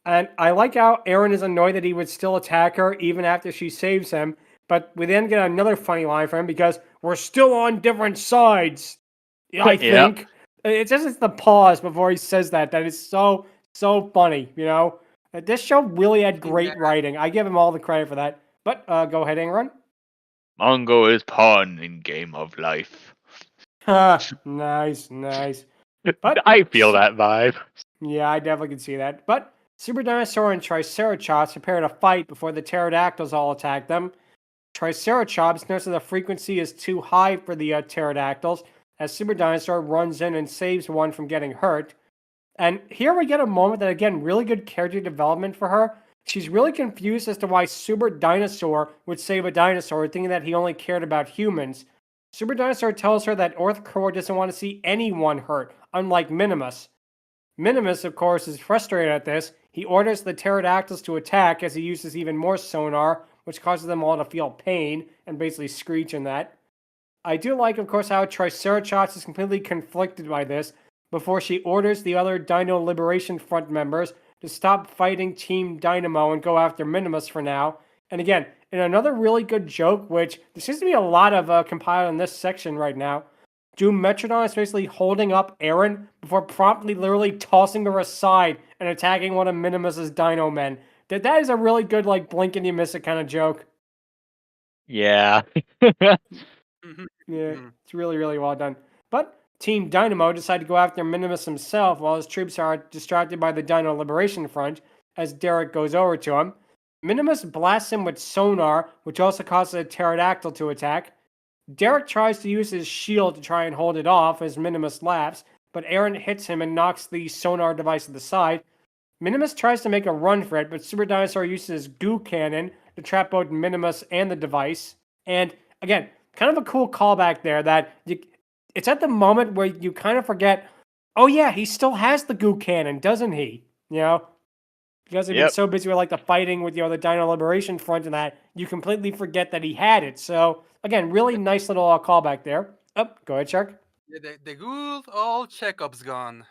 And I like how Aaron is annoyed that he would still attack her even after she saves him. But we then get another funny line from him because we're still on different sides. I think. It's just the pause before he says that is so funny, you know? This show really had great writing. I give him all the credit for that. But go ahead, Angron. Mongo is pawn in game of life. Nice. But I feel that vibe. yeah, I definitely can see that. But Super Dinosaur and Tricerachops prepare to fight before the pterodactyls all attack them. Tricerachops notices the frequency is too high for the pterodactyls as Super Dinosaur runs in and saves one from getting hurt. And here we get a moment that, again, really good character development for her. She's really confused as to why Super Dinosaur would save a dinosaur, thinking that he only cared about humans. Super Dinosaur tells her that Earth Core doesn't want to see anyone hurt, unlike Minimus. Minimus, of course, is frustrated at this. He orders the pterodactyls to attack as he uses even more sonar, which causes them all to feel pain and basically screech in that. I do like, of course, how Tricerachops is completely conflicted by this before she orders the other Dino Liberation Front members to stop fighting Team Dynamo and go after Minimus for now. And again, in another really good joke, which there seems to be a lot of compiled in this section right now, Metrodon is basically holding up Aaron before promptly literally tossing her aside and attacking one of Minimus's Dino men. That is a really good, like, blink and you miss it kind of joke. Yeah. Yeah, it's really, really well done. But Team Dynamo decided to go after Minimus himself while his troops are distracted by the Dino Liberation Front as Derek goes over to him. Minimus blasts him with sonar, which also causes a pterodactyl to attack. Derek tries to use his shield to try and hold it off as Minimus laughs, but Aaron hits him and knocks the sonar device to the side. Minimus tries to make a run for it, but Super Dinosaur uses his goo cannon to trap both Minimus and the device. And again, kind of a cool callback there that it's at the moment where you kind of forget, oh yeah, he still has the goo cannon, doesn't he? You know? Because he's been so busy with like the fighting with, the Dino Liberation Front and that, you completely forget that he had it. So again, really nice little callback there. Oh, go ahead, Shark. Yeah, the good old Chekhov's gun.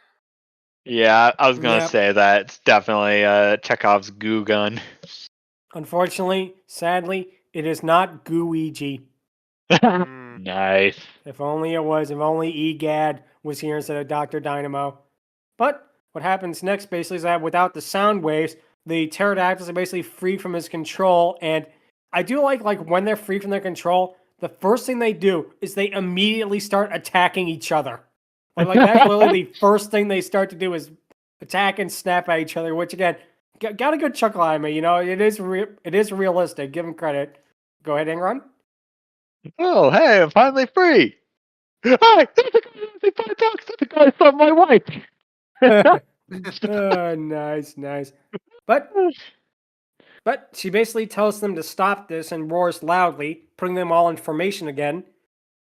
Yeah, I was gonna say that it's definitely Chekhov's goo gun. Unfortunately, sadly, it is not Gooigi. Nice. If only it was. If only EGAD was here instead of Dr. Dynamo. But what happens next basically is that without the sound waves, the pterodactyls are basically free from his control. And I do like when they're free from their control, the first thing they do is they immediately start attacking each other. Like that's literally the first thing they start to do is attack and snap at each other, which again, got a good chuckle out of me. It is realistic. Give him credit. Go ahead, Angron. Oh, hey, I'm finally free. Hi, there's a guy from my wife. Nice. But she basically tells them to stop this and roars loudly, putting them all in formation again.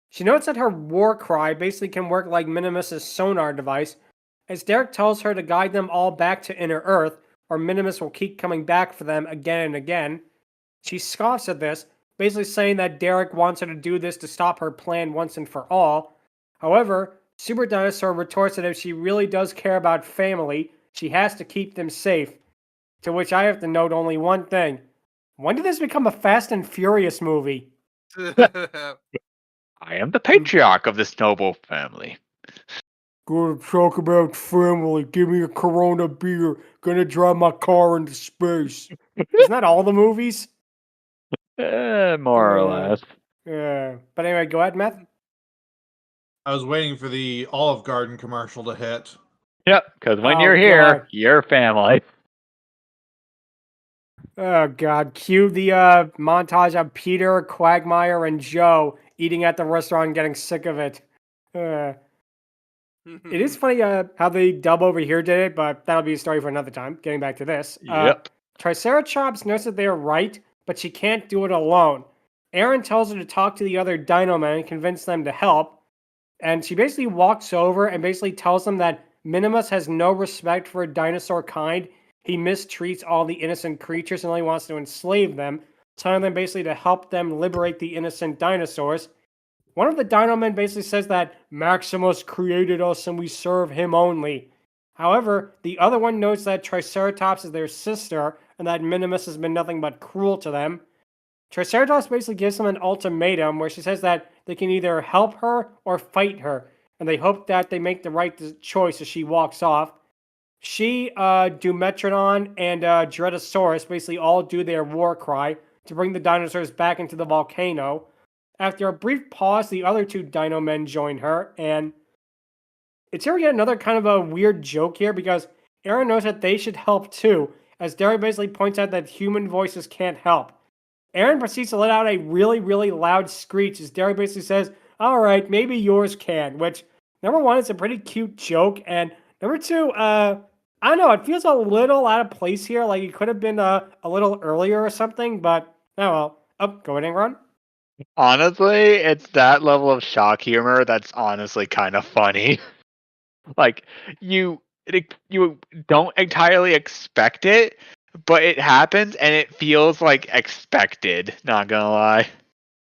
She notes that her war cry basically can work like Minimus's sonar device, as Derek tells her to guide them all back to Inner Earth, or Minimus will keep coming back for them again and again. She scoffs at this, basically saying that Derek wants her to do this to stop her plan once and for all. However, Super Dinosaur retorts that if she really does care about family, she has to keep them safe. To which I have to note only one thing. When did this become a Fast and Furious movie? I am the patriarch of this noble family. Gonna talk about family. Give me a Corona beer. Gonna drive my car into space. Isn't that all the movies? More or less. Yeah. But anyway, go ahead, Matt. I was waiting for the Olive Garden commercial to hit. Yep, because when you're here, God. you're family. Oh, God. Cue the montage of Peter, Quagmire, and Joe eating at the restaurant and getting sick of it. It is funny how the dub over here did it, but that'll be a story for another time. Getting back to this. Yep. Tricerachops knows that they are right, but she can't do it alone. Aaron tells her to talk to the other Dino Men and convince them to help. And she basically walks over and basically tells them that Minimus has no respect for dinosaur kind. He mistreats all the innocent creatures and only wants to enslave them, telling them basically to help them liberate the innocent dinosaurs. One of the Dino Men basically says that Maximus created us and we serve him only. However, the other one notes that Triceratops is their sister and that Minimus has been nothing but cruel to them. Triceratops basically gives them an ultimatum where she says that they can either help her or fight her, and they hope that they make the right choice as she walks off. She, Metrodon, and Dredosaurus basically all do their war cry to bring the dinosaurs back into the volcano. After a brief pause, the other two Dino Men join her, and it's here we get another kind of a weird joke here because Aaron knows that they should help too, as Derek basically points out that human voices can't help. Aaron proceeds to let out a really, really loud screech as Derek basically says, alright, maybe yours can, which, number one, it's a pretty cute joke, and number two, I don't know, it feels a little out of place here, like it could have been a little earlier or something, but, oh well. Oh, go ahead, Angron. Honestly, it's that level of shock humor that's honestly kind of funny. Like, you don't entirely expect it, but it happens and it feels like expected. Not gonna lie.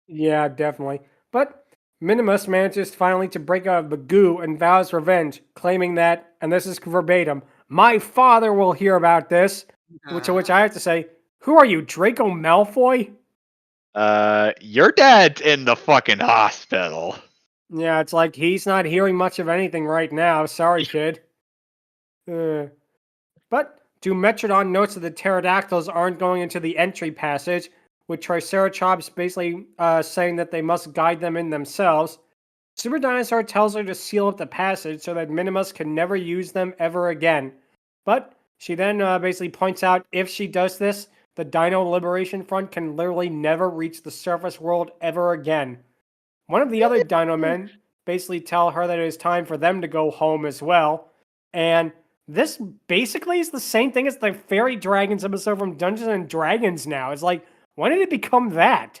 Yeah, definitely. But Minimus manages finally to break out of the goo and vows revenge, claiming that, and this is verbatim, my father will hear about this. To which I have to say, who are you, Draco Malfoy? Your dad's in the fucking hospital. Yeah, it's like he's not hearing much of anything right now. Sorry, kid. But Dumetrodon notes that the pterodactyls aren't going into the entry passage, with Tricerachops basically saying that they must guide them in themselves. Super Dinosaur tells her to seal up the passage so that Minimus can never use them ever again. But she then basically points out if she does this, the Dino Liberation Front can literally never reach the surface world ever again. One of the other Dino men basically tell her that it is time for them to go home as well. And this basically is the same thing as the Fairy Dragons episode from Dungeons and Dragons now. It's like, when did it become that?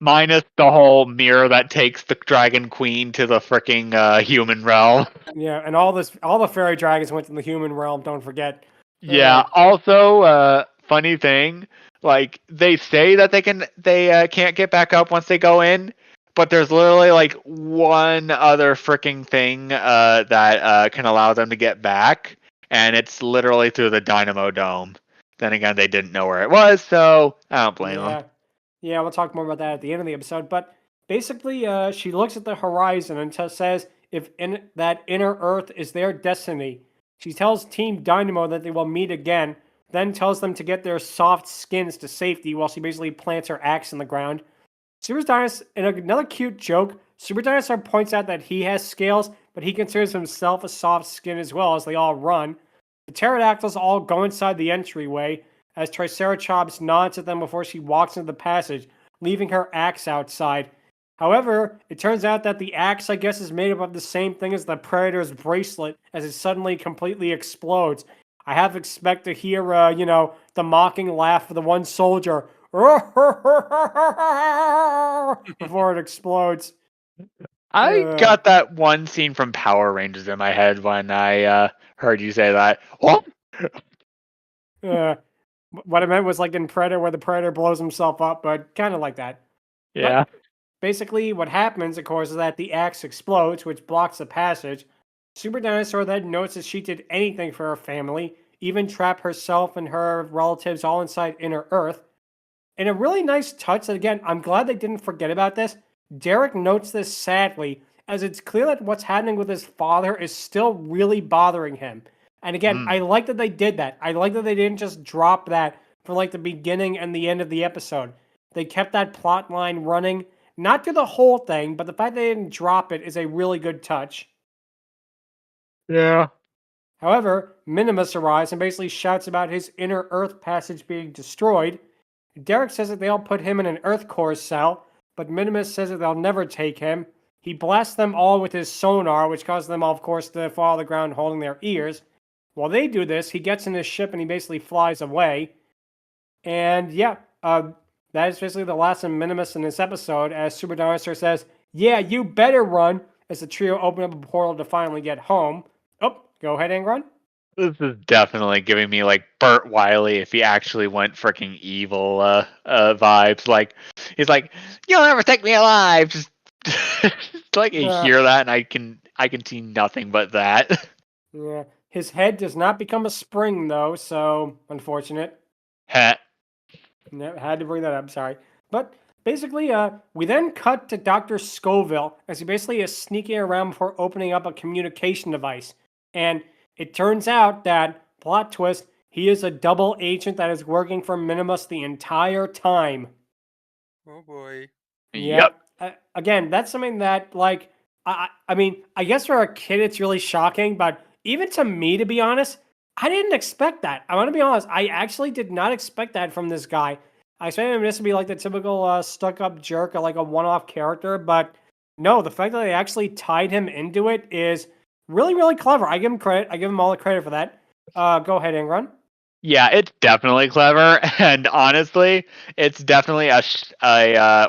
Minus the whole mirror that takes the Dragon Queen to the freaking human realm. Yeah, and all the Fairy Dragons went to the human realm, don't forget. Yeah. Also, funny thing, like they say that they can't get back up once they go in, but there's literally like one other freaking thing that can allow them to get back, and it's literally through the Dynamo Dome. Then again, they didn't know where it was, so I don't blame them. Yeah, we'll talk more about that at the end of the episode. But basically, she looks at the horizon and says if that inner Earth is their destiny. She tells Team Dynamo that they will meet again, then tells them to get their soft skins to safety while she basically plants her axe in the ground. Super Dinosaur, in another cute joke, Super Dinosaur points out that he has scales, but he considers himself a soft skin as well as they all run. The pterodactyls all go inside the entryway, as Tricerachops nods at them before she walks into the passage, leaving her axe outside. However, it turns out that the axe, I guess, is made up of the same thing as the Predator's bracelet, as it suddenly completely explodes. I have to expect to hear, the mocking laugh of the one soldier before it explodes. I got that one scene from Power Rangers in my head when I heard you say that. Oh! What I meant was like in Predator, where the Predator blows himself up, but kind of like that. Yeah. But basically, what happens, of course, is that the axe explodes, which blocks the passage. Super Dinosaur then notices she did anything for her family, even trap herself and her relatives all inside Inner Earth. In a really nice touch, that again, I'm glad they didn't forget about this. Derek notes this sadly, as it's clear that what's happening with his father is still really bothering him. And again, I like that they did that. I like that they didn't just drop that for like the beginning and the end of the episode. They kept that plot line running, not through the whole thing, but the fact they didn't drop it is a really good touch. Yeah. However, Minimus arrives and basically shouts about his inner Earth passage being destroyed. Derek says that they'll put him in an Earth core cell, but Minimus says that they'll never take him. He blasts them all with his sonar, which causes them all, of course, to fall to the ground holding their ears. While they do this, he gets in his ship and he basically flies away. And yeah, that is basically the last of Minimus in this episode, as Super Dinosaur says, yeah, you better run, as the trio open up a portal to finally get home. Oh, go ahead, Angron. This is definitely giving me like Burt Wiley if he actually went freaking evil vibes. Like he's like, "You'll never take me alive." Just like you hear that, and I can see nothing but that. Yeah, his head does not become a spring though, so unfortunate. Heh. No, had to bring that up. Sorry, but basically, we then cut to Dr. Scoville as he basically is sneaking around before opening up a communication device, and it turns out that, plot twist, he is a double agent that is working for Minimus the entire time. Oh boy. Yep. Again, that's something that, like, I mean, I guess for a kid it's really shocking, but even to me, to be honest, I didn't expect that. I want to be honest, I actually did not expect that from this guy. I expected him just to be like the typical stuck-up jerk or like a one-off character, but no, the fact that they actually tied him into it is really, really clever. I give him credit. I give him all the credit for that. Go ahead, Angron. Yeah, it's definitely clever, and honestly, it's definitely a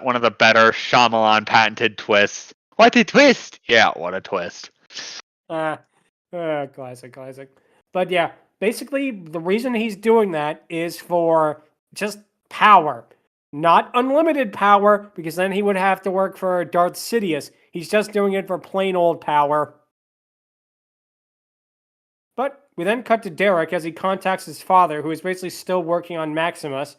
one of the better Shyamalan patented twists. What a twist! Yeah, what a twist. Classic. But yeah, basically the reason he's doing that is for just power. Not unlimited power, because then he would have to work for Darth Sidious. He's just doing it for plain old power. But we then cut to Derek as he contacts his father, who is basically still working on Maximus.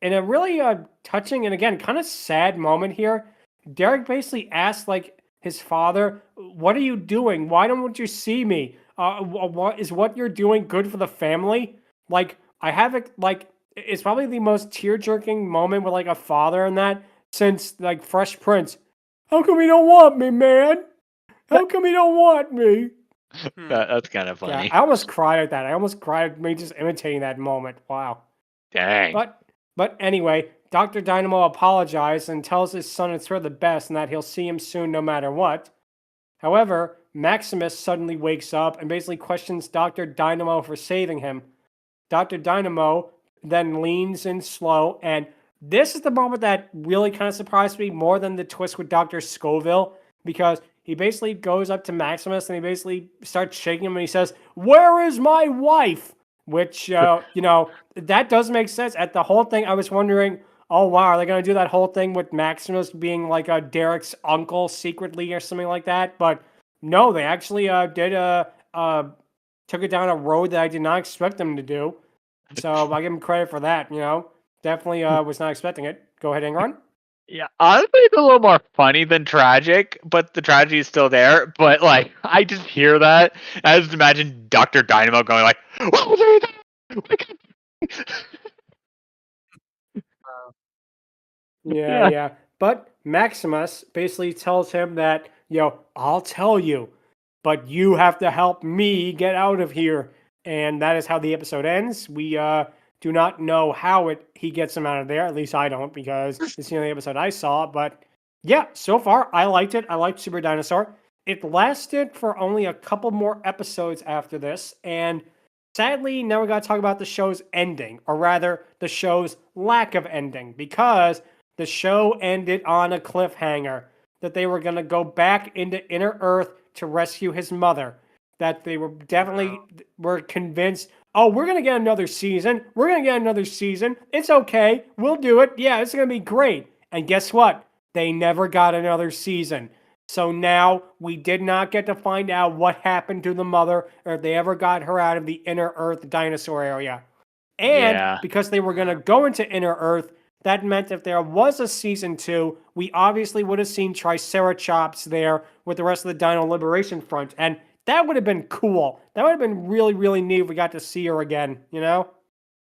In a really touching and, again, kind of sad moment here, Derek basically asks, like, his father, "What are you doing? Why don't you see me? What you're doing good for the family?" Like, I have it, like, it's probably the most tear-jerking moment with, like, a father in that since, like, Fresh Prince. "How come you don't want me, man? How come you don't want me?" That's kind of Yeah, funny. I almost cried at that. I almost cried at me just imitating that moment. Wow. Dang. But anyway, Dr. Dynamo apologized and tells his son it's for the best and that he'll see him soon no matter what. However, Maximus suddenly wakes up and basically questions Dr. Dynamo for saving him. Dr. Dynamo then leans in slow, and this is the moment that really kind of surprised me more than the twist with Dr. Scoville, because he basically goes up to Maximus and he basically starts shaking him and he says, "Where is my wife?" Which, that does make sense. At the whole thing, I was wondering, oh, wow, are they going to do that whole thing with Maximus being like a Derek's uncle secretly or something like that? But no, they actually took it down a road that I did not expect them to do. So I give him credit for that, Definitely was not expecting it. Go ahead, Angron. Yeah, honestly, it's a little more funny than tragic, but the tragedy is still there. But like, I just hear that. I just imagine Dr. Dynamo going like, "What was that? Oh my God." Yeah. Yeah. But Maximus basically tells him that, I'll tell you, but you have to help me get out of here. And that is how the episode ends. We do not know how he gets him out of there. At least I don't, because it's the only episode I saw. But yeah, so far I liked it. I liked Super Dinosaur. It lasted for only a couple more episodes after this, and sadly, now we got to talk about the show's ending, or rather, the show's lack of ending, because the show ended on a cliffhanger that they were going to go back into Inner Earth to rescue his mother. That they were definitely were convinced, oh, we're going to get another season. We're going to get another season. It's okay. We'll do it. Yeah, it's going to be great. And guess what? They never got another season. So now we did not get to find out what happened to the mother or if they ever got her out of the Inner Earth dinosaur area. And Yeah. because they were going to go into Inner Earth, that meant if there was a season 2, we obviously would have seen Tricerachops there with the rest of the Dino Liberation Front. And that would have been cool. That would have been really, really neat if we got to see her again,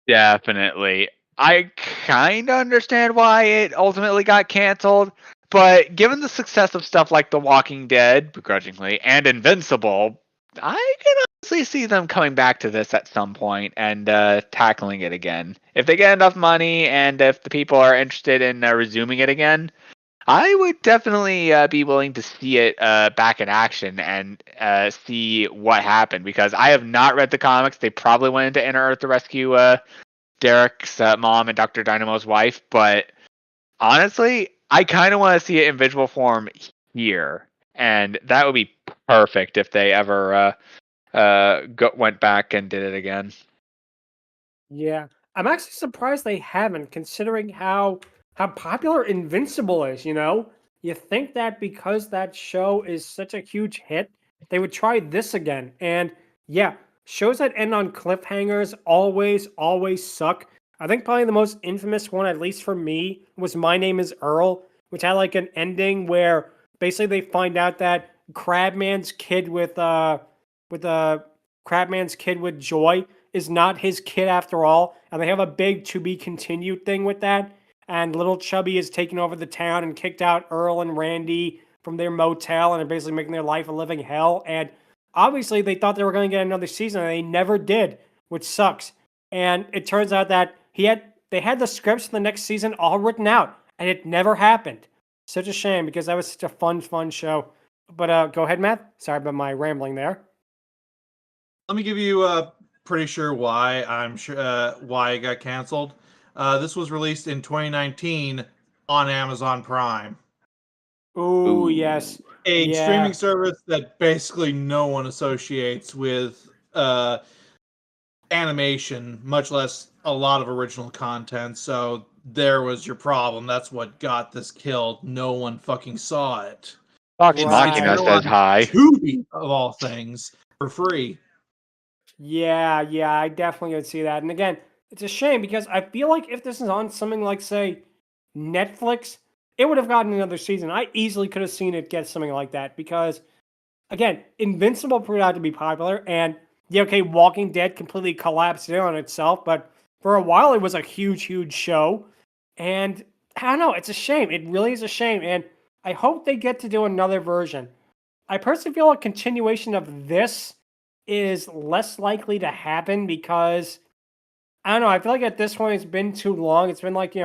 Definitely. I kind of understand why it ultimately got canceled, but given the success of stuff like The Walking Dead, begrudgingly, and Invincible, I can honestly see them coming back to this at some point and tackling it again. If they get enough money and if the people are interested in resuming it again, I would definitely be willing to see it back in action and see what happened, because I have not read the comics. They probably went into Inner Earth to rescue Derek's mom and Dr. Dynamo's wife, but honestly, I kind of want to see it in visual form here, and that would be perfect if they ever went back and did it again. Yeah. I'm actually surprised they haven't, considering how popular Invincible is, You think that because that show is such a huge hit, they would try this again. And yeah, shows that end on cliffhangers always suck. I think probably the most infamous one, at least for me, was My Name is Earl, which had like an ending where basically they find out that Crabman's kid with Crabman's kid with Joy is not his kid after all, and they have a big to be continued thing with that. And Little Chubby is taking over the town and kicked out Earl and Randy from their motel and are basically making their life a living hell. And obviously, they thought they were going to get another season, and they never did, which sucks. And it turns out that they had the scripts for the next season all written out, and it never happened. Such a shame, because that was such a fun show. But go ahead, Matt. Sorry about my rambling there. Let me give you pretty sure why why it got canceled. This was released in 2019 on Amazon Prime. Ooh, yes. A Yeah. streaming service that basically no one associates with animation, much less a lot of original content. So there was your problem. That's what got this killed. No one fucking saw it. Vox Right. Machina Still says on hi. Tubi, of all things, for free. Yeah, I definitely would see that. And again, it's a shame because I feel like if this is on something like, say, Netflix, it would have gotten another season. I easily could have seen it get something like that because, again, Invincible proved out to be popular, and yeah, okay, Walking Dead completely collapsed in on itself, but for a while it was a huge, huge show. And I don't know, it's a shame. It really is a shame. And I hope they get to do another version. I personally feel a continuation of this is less likely to happen because I don't know. I feel like at this point it's been too long. It's been like,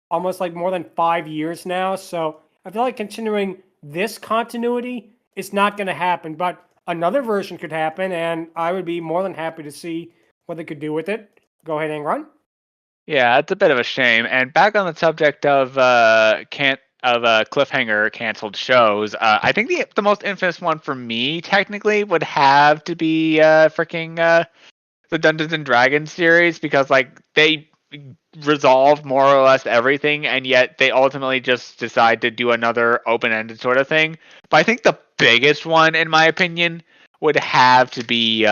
almost like more than 5 years now. So I feel like continuing this continuity is not going to happen. But another version could happen, and I would be more than happy to see what they could do with it. Go ahead, Angron. Yeah, it's a bit of a shame. And back on the subject of cliffhanger canceled shows, I think the most infamous one for me technically would have to be the Dungeons and Dragons series, because like they resolved more or less everything, and yet they ultimately just decide to do another open-ended sort of thing. But I think the biggest one, in my opinion, would have to be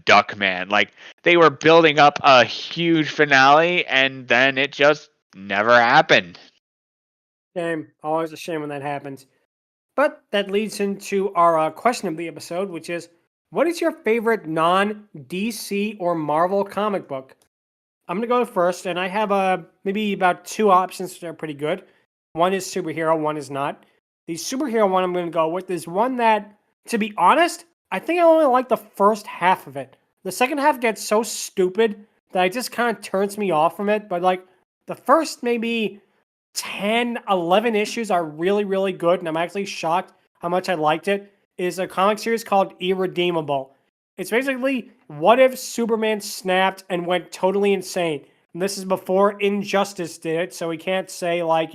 Duckman. Like, they were building up a huge finale, and then it just never happened. Shame. Always a shame when that happens. But that leads into our question of the episode, which is, what is your favorite non-DC or Marvel comic book? I'm going to go first, and I have maybe about two options that are pretty good. One is superhero, one is not. The superhero one I'm going to go with is one that, to be honest, I think I only like the first half of it. The second half gets so stupid that it just kind of turns me off from it. But like the first maybe 10, 11 issues are really, really good, and I'm actually shocked how much I liked it, is a comic series called Irredeemable. It's basically, what if Superman snapped and went totally insane? And this is before Injustice did it, so we can't say like,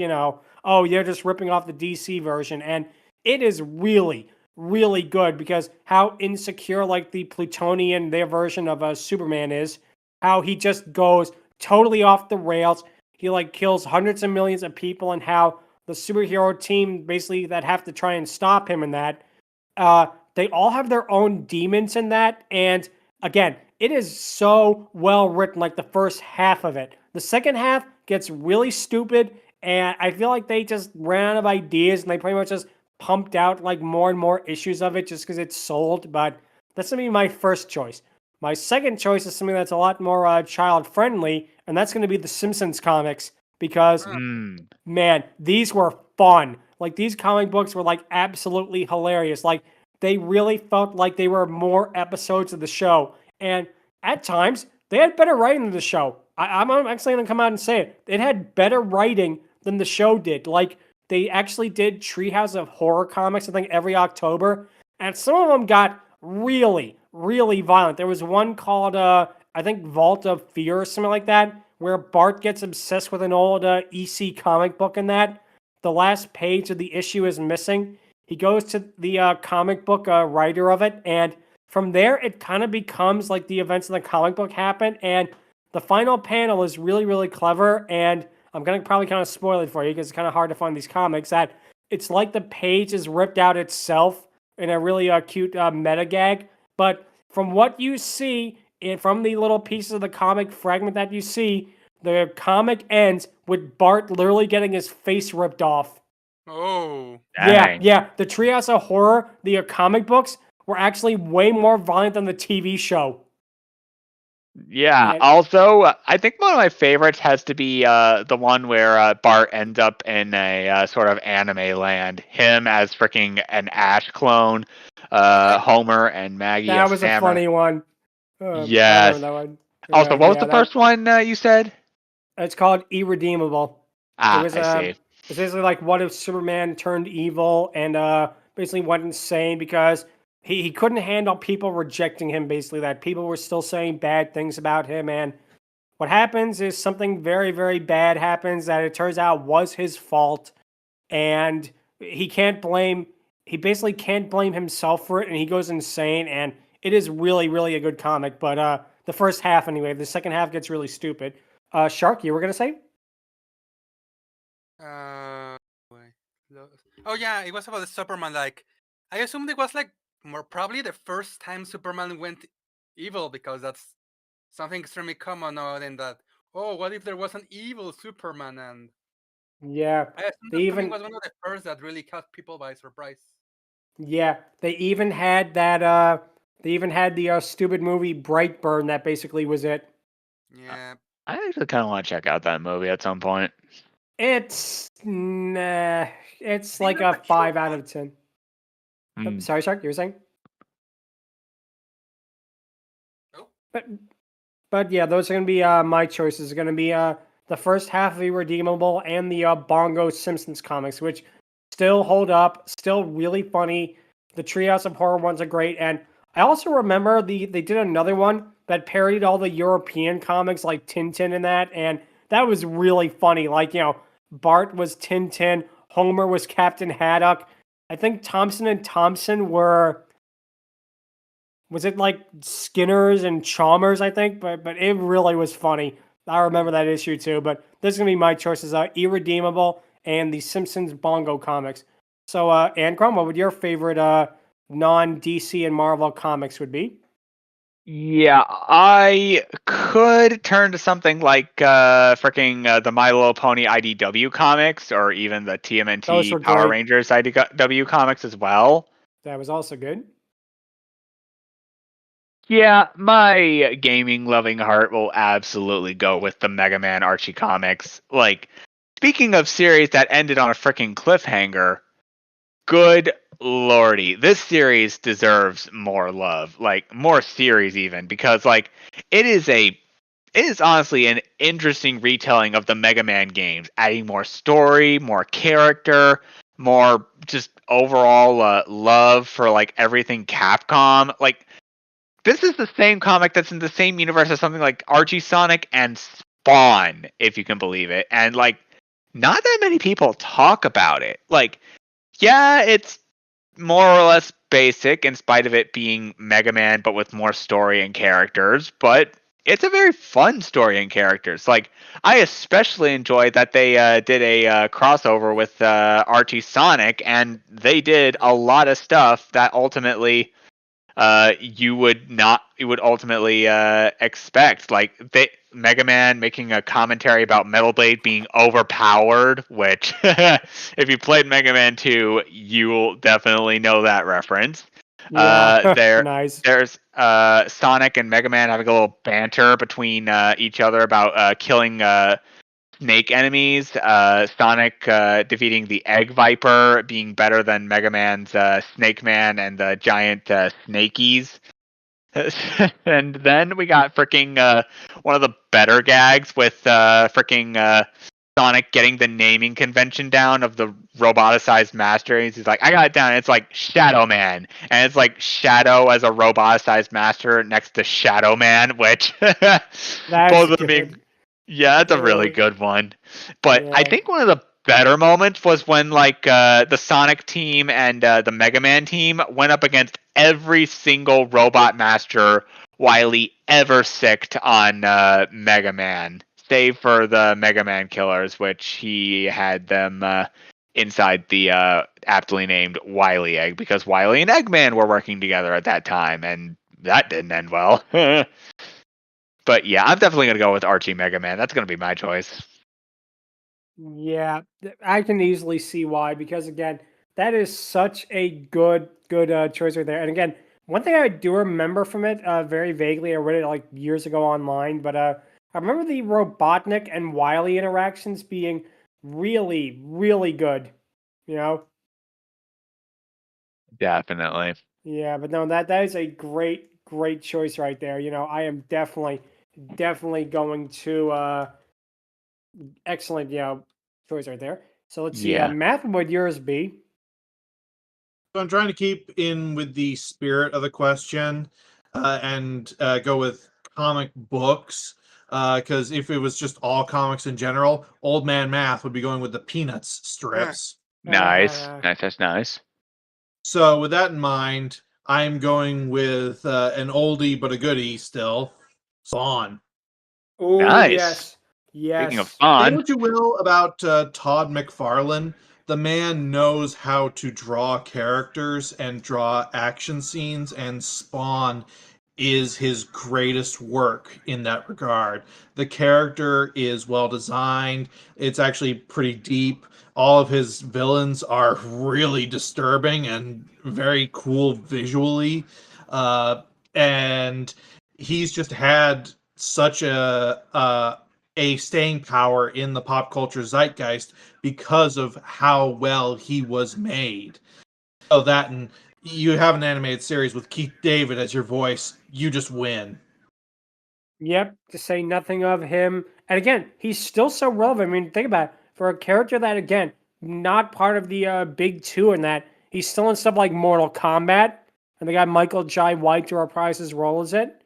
oh, you're just ripping off the DC version. And it is really, really good because how insecure like the Plutonian, their version of Superman is, how he just goes totally off the rails. He like kills hundreds of millions of people, and how the superhero team basically that have to try and stop him in that, they all have their own demons in that. And again, it is so well written, like the first half of it. The second half gets really stupid, and I feel like they just ran out of ideas and they pretty much just pumped out like more and more issues of it just because it's sold. But that's going to be my first choice. My second choice is something that's a lot more child friendly, and that's going to be the Simpsons comics because, man, these were fun. Like, these comic books were like absolutely hilarious. Like, they really felt like they were more episodes of the show. And at times, they had better writing than the show. I'm actually going to come out and say it. It had better writing than the show did. Like, they actually did Treehouse of Horror comics, I think, every October. And some of them got really, really violent. There was one called, I think, Vault of Fear or something like that, where Bart gets obsessed with an old EC comic book in that. The last page of the issue is missing. He goes to the comic book writer of it, and from there, it kind of becomes like the events in the comic book happen, and the final panel is really, really clever, and I'm going to probably kind of spoil it for you because it's kind of hard to find these comics, that it's like the page is ripped out itself in a really cute meta gag, but from what you see, from the little pieces of the comic fragment that you see, the comic ends with Bart literally getting his face ripped off. Oh. Dang. Yeah. The Treehouse of Horror, the comic books, were actually way more violent than the TV show. Yeah. And- Also, I think one of my favorites has to be the one where Bart ends up in a sort of anime land. Him as freaking an Ash clone, Homer and Maggie That as was Hammer. a funny one. I Yes. remember that one. Also, what was the first one you said? It's called Irredeemable. Ah, It was I see. it's basically like, what if Superman turned evil and basically went insane because he couldn't handle people rejecting him, basically, that people were still saying bad things about him. And what happens is something very, very bad happens that it turns out was his fault. And he basically can't blame himself for it, and he goes insane. And it is really, really a good comic. But the first half anyway. The second half gets really stupid. Shark, you were gonna say? Wait, oh yeah, it was about the Superman. Like, I assumed it was like more probably the first time Superman went evil, because that's something extremely common now. And that, oh, what if there was an evil Superman? And Yeah, I assumed they that even comic was one of the first that really caught people by surprise. yeah they even had that they even had the stupid movie Brightburn that basically was it. Yeah, I actually kind of want to check out that movie at some point. It's it's They like never a showed 5 out one. of 10. Hmm. Sorry, Shark, you were saying? Oh, But yeah, those are gonna be my choices. Are gonna be the first half of Irredeemable and the Bongo Simpsons comics, which still hold up, still really funny. The Treehouse of Horror ones are great, and I also remember they did another one that parodied all the European comics like Tintin and that, and that was really funny. Like, Bart was Tintin, Homer was Captain Haddock. I think Thompson and Thompson were, was it like Skinners and Chalmers, I think, but it really was funny. I remember that issue too. But this is gonna be my choices: Irredeemable and the Simpsons Bongo comics. So, Angron, what would your favorite non DC and Marvel comics would be? Yeah, I could turn to something like the My Little Pony IDW comics, or even the Those TMNT were Power great. Rangers IDW comics as well. That was also good. Yeah, my gaming loving heart will absolutely go with the Mega Man Archie comics. Like, speaking of series that ended on a freaking cliffhanger, good lordy, this series deserves more love, like more series even, because like it is honestly an interesting retelling of the Mega Man games, adding more story, more character, more just overall love for like everything Capcom. Like, this is the same comic that's in the same universe as something like Archie, Sonic, and Spawn, if you can believe it. And like, not that many people talk about it. Like, yeah, it's more or less basic in spite of it being Mega Man, but with more story and characters. But it's a very fun story and characters. Like, I especially enjoyed that they did a crossover with Archie Sonic, and they did a lot of stuff that ultimately you would ultimately expect. Like, Mega Man making a commentary about Metal Blade being overpowered, which if you played Mega Man 2, you'll definitely know that reference. Yeah, There nice. there's Sonic and Mega Man having a little banter between each other about killing snake enemies. Sonic defeating the Egg Viper, being better than Mega Man's Snake Man and the giant Snakies. And then we got freaking one of the better gags with freaking Sonic getting the naming convention down of the roboticized master. He's like, I got it down. It's like Shadow Man, and it's like Shadow as a roboticized master next to Shadow Man, which That's both of them being, good. yeah, that's a really Really, good one. But I yeah. think one of the better moments was when like the Sonic team and the Mega Man team went up against every single robot master Wily ever sicked on Mega Man, save for the Mega Man killers, which he had them inside the aptly named Wily Egg, because Wily and Eggman were working together at that time, and that didn't end well. But yeah, I'm definitely gonna go with Archie Mega Man. That's gonna be my choice. Yeah, I can easily see why, because again, that is such a good choice right there. And again, one thing I do remember from it, very vaguely, I read it like years ago online, but I remember the Robotnik and Wily interactions being really good. You know? Definitely. Yeah, but no, that is a great choice right there. I am definitely going to excellent, choice right there. So let's see, Yeah. Math, what would yours be? So I'm trying to keep in with the spirit of the question and go with comic books. Because if it was just all comics in general, Old Man Math would be going with the Peanuts strips. Nice. Nice. That's nice. So with that in mind, I'm going with an oldie but a goodie still. Spawn. Oh, Nice. yes. Speaking of Yes. Say fun, what you will about Todd McFarlane, the man knows how to draw characters and draw action scenes, and Spawn is his greatest work in that regard. The character is well designed, it's actually pretty deep. All of his villains are really disturbing and very cool visually. And he's just had such a staying power in the pop culture zeitgeist because of how well he was made. So that, and you have an animated series with Keith David as your voice, you just win. Yep, to say nothing of him. And again, he's still so relevant. I mean, think about it. For a character that, again, not part of the big two, and that he's still in stuff like Mortal Kombat, and they got Michael Jai White to reprise his role as it.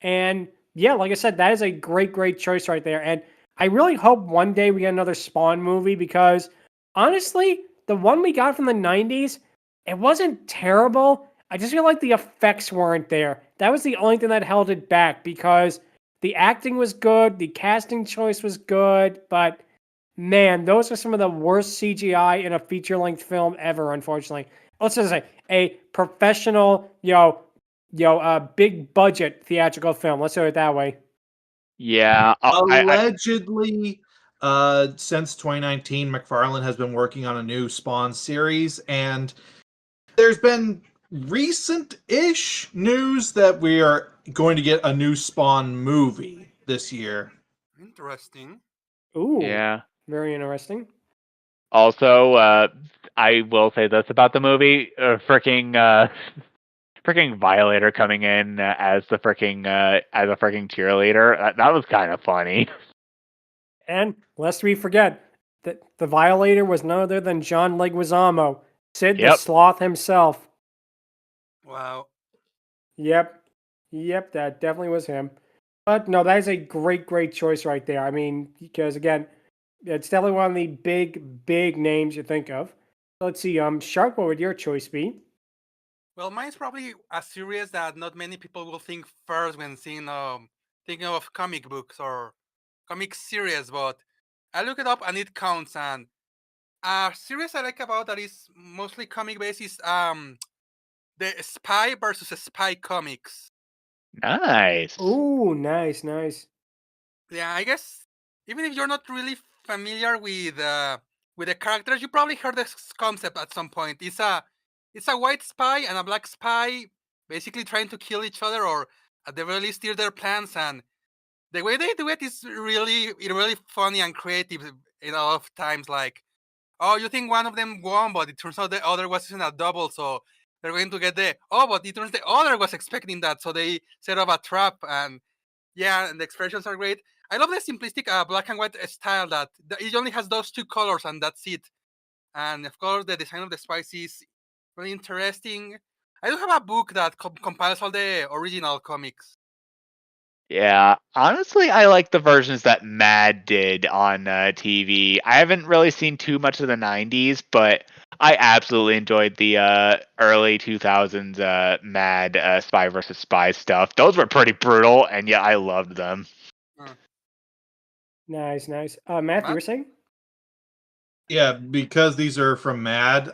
And yeah, like I said, that is a great, great choice right there. And I really hope one day we get another Spawn movie because honestly, the one we got from the 90s, it wasn't terrible. I just feel like the effects weren't there. That was the only thing that held it back because the acting was good, the casting choice was good, but man, those are some of the worst CGI in a feature-length film ever, unfortunately. Let's just say a professional, big budget theatrical film. Let's do it that way. yeah, Allegedly, since 2019, McFarlane has been working on a new Spawn series, and there's been recent-ish news that we are going to get a new Spawn movie this year. Interesting. Ooh, yeah. very interesting. Also, I will say this about the movie: freaking Violator coming in as the freaking as a freaking cheerleader. That was kind of funny. And lest we forget that the Violator was none other than John Leguizamo, Sid the Yep. Sloth himself. Wow. Yep, that definitely was him. But no, that is a great, great choice right there. I mean, because again, it's definitely one of the big, big names you think of. Let's see, Shark, what would your choice be? Well, mine's probably a series that not many people will think first when seeing thinking of comic books or comic series, but I look it up and it counts. And a series I like about that is mostly comic based is the Spy versus Spy comics. Nice. Ooh, nice, nice. Yeah, I guess even if you're not really familiar with the characters, you probably heard this concept at some point. It's a white spy and a black spy basically trying to kill each other or at the very least steer their plans, and the way they do it is really funny and creative in a lot of times. Like, oh, you think one of them won, but it turns out the other was in a double, so they're going to get but it turns the other was expecting that, so they set up a trap. And yeah, and the expressions are great. I love the simplistic black and white style that it only has those two colors and that's it. And of course, the design of the spice is really interesting. I do have a book that compiles all the original comics. Yeah, honestly, I like the versions that Mad did on TV. I haven't really seen too much of the '90s, but I absolutely enjoyed the early 2000s Mad Spy versus Spy stuff. Those were pretty brutal, and yeah, I loved them. Nice, nice. Matt, you were saying? Yeah, because these are from Mad.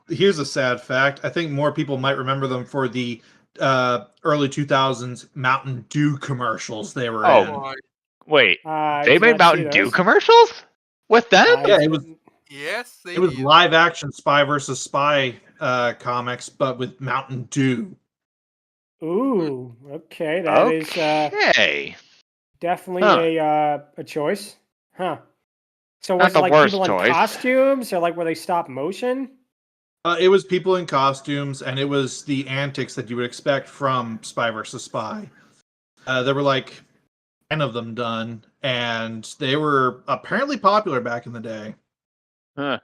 Here's a sad fact. I think more people might remember them for the early 2000s Mountain Dew commercials they were in. Oh, Wait, I they did made not see Mountain Dew those. commercials with them? Yeah, it was yes, they it was did. live action Spy versus Spy comics, but with Mountain Dew. Ooh, okay, that is Okay, definitely a choice, huh? So Not was it the like worst people in choice. costumes, or like were they stop motion? It was people in costumes, and it was the antics that you would expect from Spy versus Spy. There were like 10 of them done, and they were apparently popular back in the day. Huh.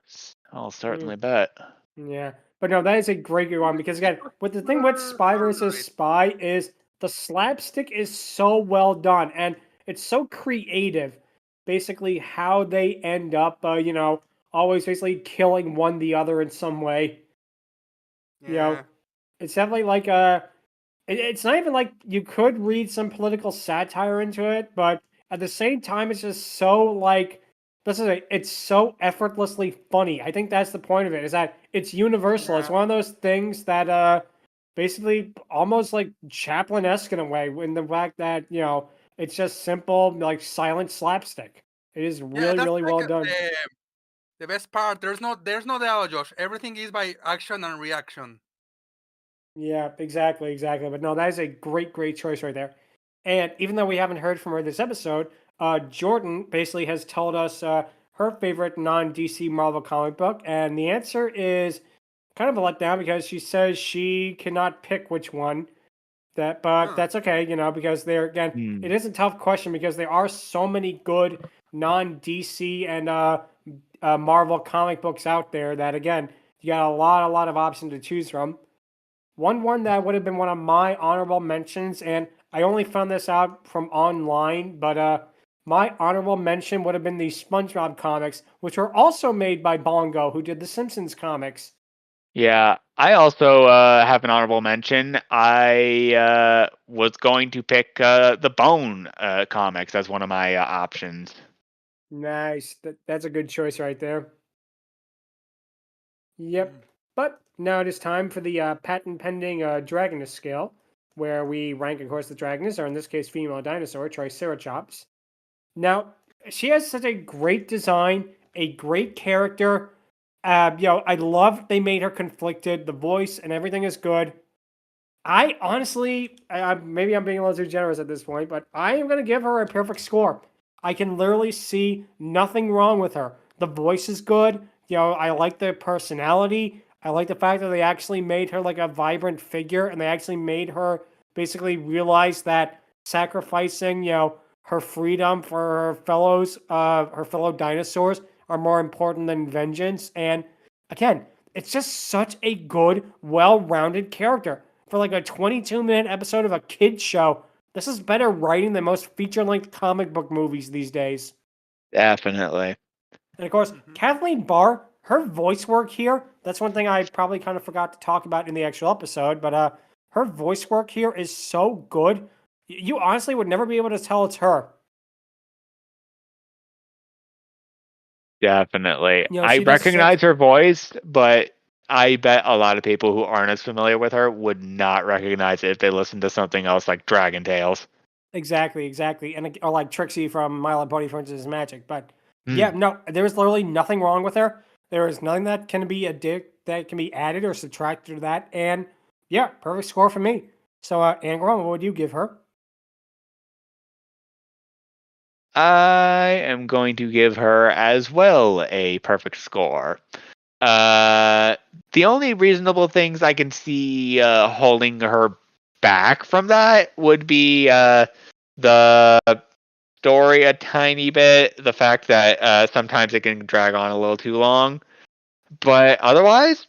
I'll certainly bet. Yeah, but no, that is a great one because again, what the thing with Spy versus Spy is the slapstick is so well done and it's so creative. Basically, how they end up, always basically killing one the other in some way. You know, Yeah. it's definitely like it's not even like you could read some political satire into it, but at the same time, it's just so like it's so effortlessly funny. I think that's the point of it, is that it's universal. It's Yeah. one of those things that basically almost like Chaplin-esque in a way, in the fact that, it's just simple, like silent slapstick. It is Yeah, really, that's really like well done. the best part. There's no dialogue, Josh. Everything is by action and reaction. Yeah, exactly, exactly. But no, that is a great, great choice right there. And even though we haven't heard from her this episode, Jordan basically has told us her favorite non-DC Marvel comic book, and the answer is kind of a letdown because she says she cannot pick which one. But Huh. that's okay, because it is a tough question because there are so many good non-DC and Marvel comic books out there that again, you got a lot of options to choose from. One that would have been one of my honorable mentions, and I only found this out from online, but my honorable mention would have been the SpongeBob comics, which were also made by Bongo, who did the Simpsons comics. Yeah, I also have an honorable mention. I was going to pick the Bone comics as one of my options. Nice. That's a good choice right there. Yep. Mm. But now it is time for the patent pending Dragoness Scale, where we rank, of course, the Dragoness, or in this case, female dinosaur, Tricerachops. Now, she has such a great design, a great character. I love they made her conflicted. The voice and everything is good. I honestly, maybe I'm being a little too generous at this point, but I am going to give her a perfect score. I can literally see nothing wrong with her. The voice is good. I like the personality. I like the fact that they actually made her like a vibrant figure, and they actually made her basically realize that sacrificing, her freedom for her fellow dinosaurs, are more important than vengeance. And again, it's just such a good, well-rounded character for like a 22-minute episode of a kids show. This is better writing than most feature-length comic book movies these days. Definitely. And of course, Mhm. Kathleen Barr, her voice work here, that's one thing I probably kind of forgot to talk about in the actual episode, but her voice work here is so good. You honestly would never be able to tell it's her. Definitely. I She does recognize her voice, but I bet a lot of people who aren't as familiar with her would not recognize it if they listened to something else like Dragon Tales. Exactly. And or like Trixie from My Little Pony Princess Magic. But yeah, Mm. no, there's literally nothing wrong with her. There is nothing that can be added or subtracted to that. And yeah, perfect score for me. So Angron, what would you give her? I am going to give her as well a perfect score. The only reasonable things I can see holding her back from that would be the story a tiny bit, the fact that sometimes it can drag on a little too long. But otherwise,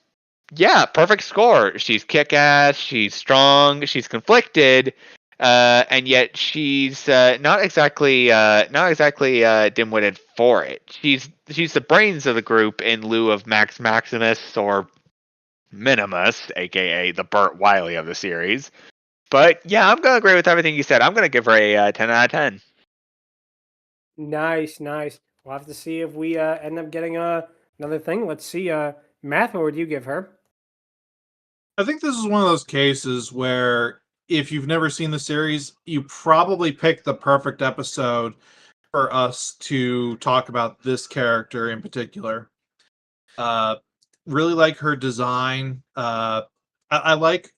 yeah, perfect score. She's kick-ass, she's strong, she's conflicted, and yet she's not exactly dim-witted for it. She's the brains of the group in lieu of Max Maximus or Minimus, aka the Burt Wiley of the series. But yeah, I'm gonna agree with everything you said. I'm gonna give her a 10 out of 10. Nice. We'll have to see if we end up getting another thing. Let's see. Math, what would you give her? I think this is one of those cases where if you've never seen the series, you probably picked the perfect episode for us to talk about this character in particular. Uh, really like her design. I like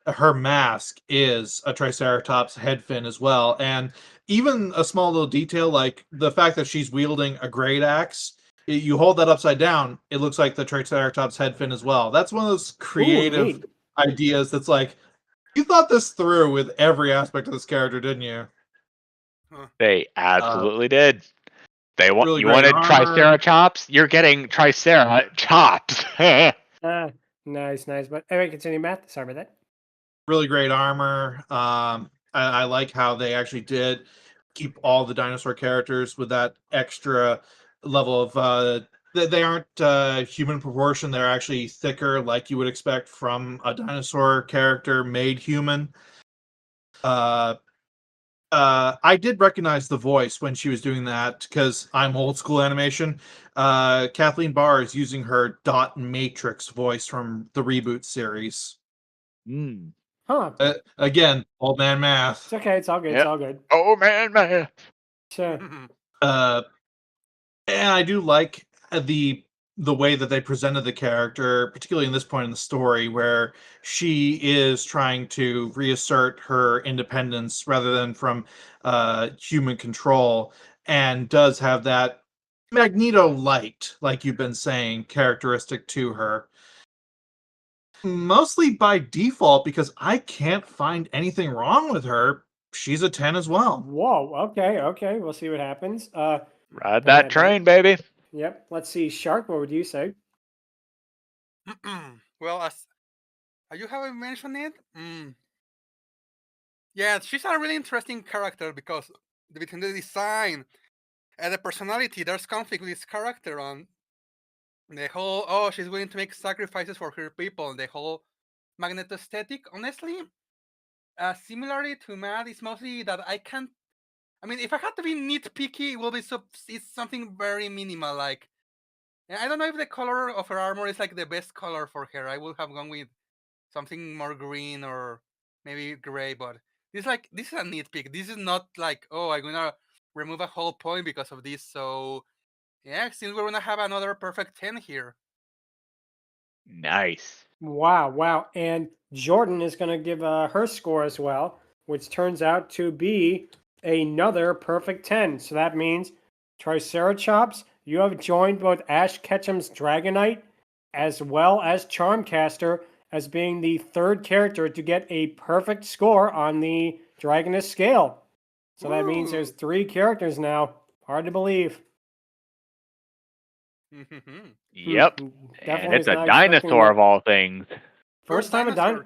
her mask is a Triceratops head fin as well, and even a small little detail like the fact that she's wielding a great axe. You hold that upside down, it looks like the Triceratops head fin as well. That's one of those Ooh, creative neat. ideas that's like you thought this through with every aspect of this character, didn't you? They Uh, absolutely did. really You great wanted armor. Tricerachops? You're getting Tricerachops. Ah, nice. But anyway, continue, Math. Sorry about that. Really great armor. I like how they actually did keep all the dinosaur characters with that extra level of They aren't human proportion. They're actually thicker, like you would expect from a dinosaur character made human. I did recognize the voice when she was doing that because I'm old school animation. Kathleen Barr is using her Dot Matrix voice from the reboot series. Mm. Huh. Again, old man math. It's okay. It's all good. It's Yep. all good. Oh man. Sure. And I do like the way that they presented the character, particularly in this point in the story, where she is trying to reassert her independence rather than from human control, and does have that Magneto light, like you've been saying, characteristic to her. Mostly by default, because I can't find anything wrong with her. She's a 10 as well. Whoa. Okay. Okay. We'll see what happens. Ride that train, baby. Yep. Let's see. Shark, what would you say? Well, as you haven't mentioned it, yeah, she's a really interesting character because between the design and the personality, there's conflict with this character on the whole. She's willing to make sacrifices for her people. And the whole Magneto aesthetic, honestly, similarly to Matt, it's mostly that I can't. I mean, if I had to be nitpicky, it will be it's something very minimal. Like, I don't know if the color of her armor is like the best color for her. I would have gone with something more green or maybe gray, but this is a nitpick. This is not like, I'm gonna remove a whole point because of this. So yeah, since we're gonna have another perfect 10 here. Nice. Wow. Wow. And Jordan is going to give her score as well, which turns out to be another perfect 10. So that means Tricerachops, you have joined both Ash Ketchum's Dragonite as well as Charmcaster as being the third character to get a perfect score on the Dragoness Scale. So that means there's 3 characters now. Hard to believe. Yep. And it's a dinosaur of all things. First time a dinosaur.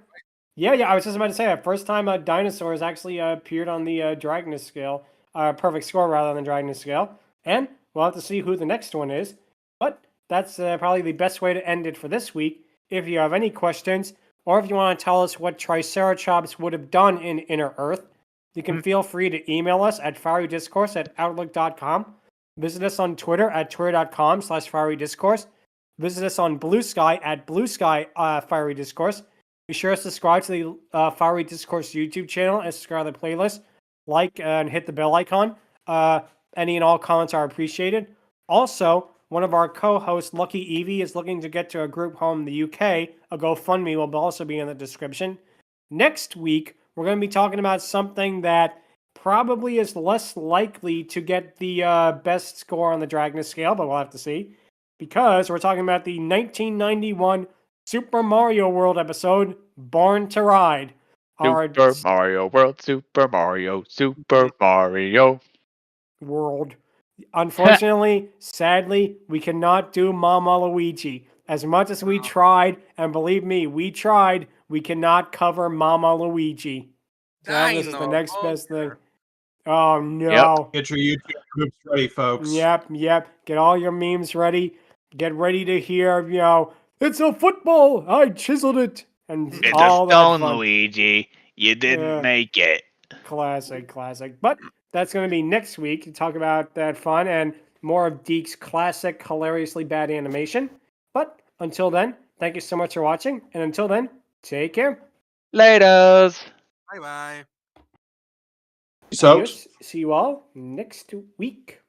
Yeah, I was just about to say that. First time a dinosaur has actually appeared on the Dragoness Scale, perfect score rather than Dragoness Scale. And we'll have to see who the next one is. But that's probably the best way to end it for this week. If you have any questions, or if you want to tell us what Tricerachops would have done in Inner Earth, you can feel free to email us at fierydiscourse@outlook.com. Visit us on Twitter at twitter.com/fierydiscourse. Visit us on Blue Sky at Blue Sky Fiery Discourse. Be sure to subscribe to the Fiery Discourse YouTube channel and subscribe to the playlist. Like and hit the bell icon. Any and all comments are appreciated. Also, one of our co-hosts, Lucky Evie, is looking to get to a group home in the UK. A GoFundMe will also be in the description. Next week, we're going to be talking about something that probably is less likely to get the best score on the Dragoness Scale, but we'll have to see. Because we're talking about the 1991 Super Mario World episode, Born to Ride. Super Mario World, Super Mario World. Unfortunately, sadly, we cannot do Mama Luigi. As much as we tried, and believe me, we tried, we cannot cover Mama Luigi. So this is the next best thing. Oh no. Yep. Get your YouTube groups ready, folks. Yep. Get all your memes ready. Get ready to hear, it's a football. I chiseled it. And It's all a stone, that fun. Luigi. You didn't make it. Classic. But that's going to be next week to talk about that fun and more of Deke's classic, hilariously bad animation. But until then, thank you so much for watching. And until then, take care. Laters. Bye-bye. So, See you all next week.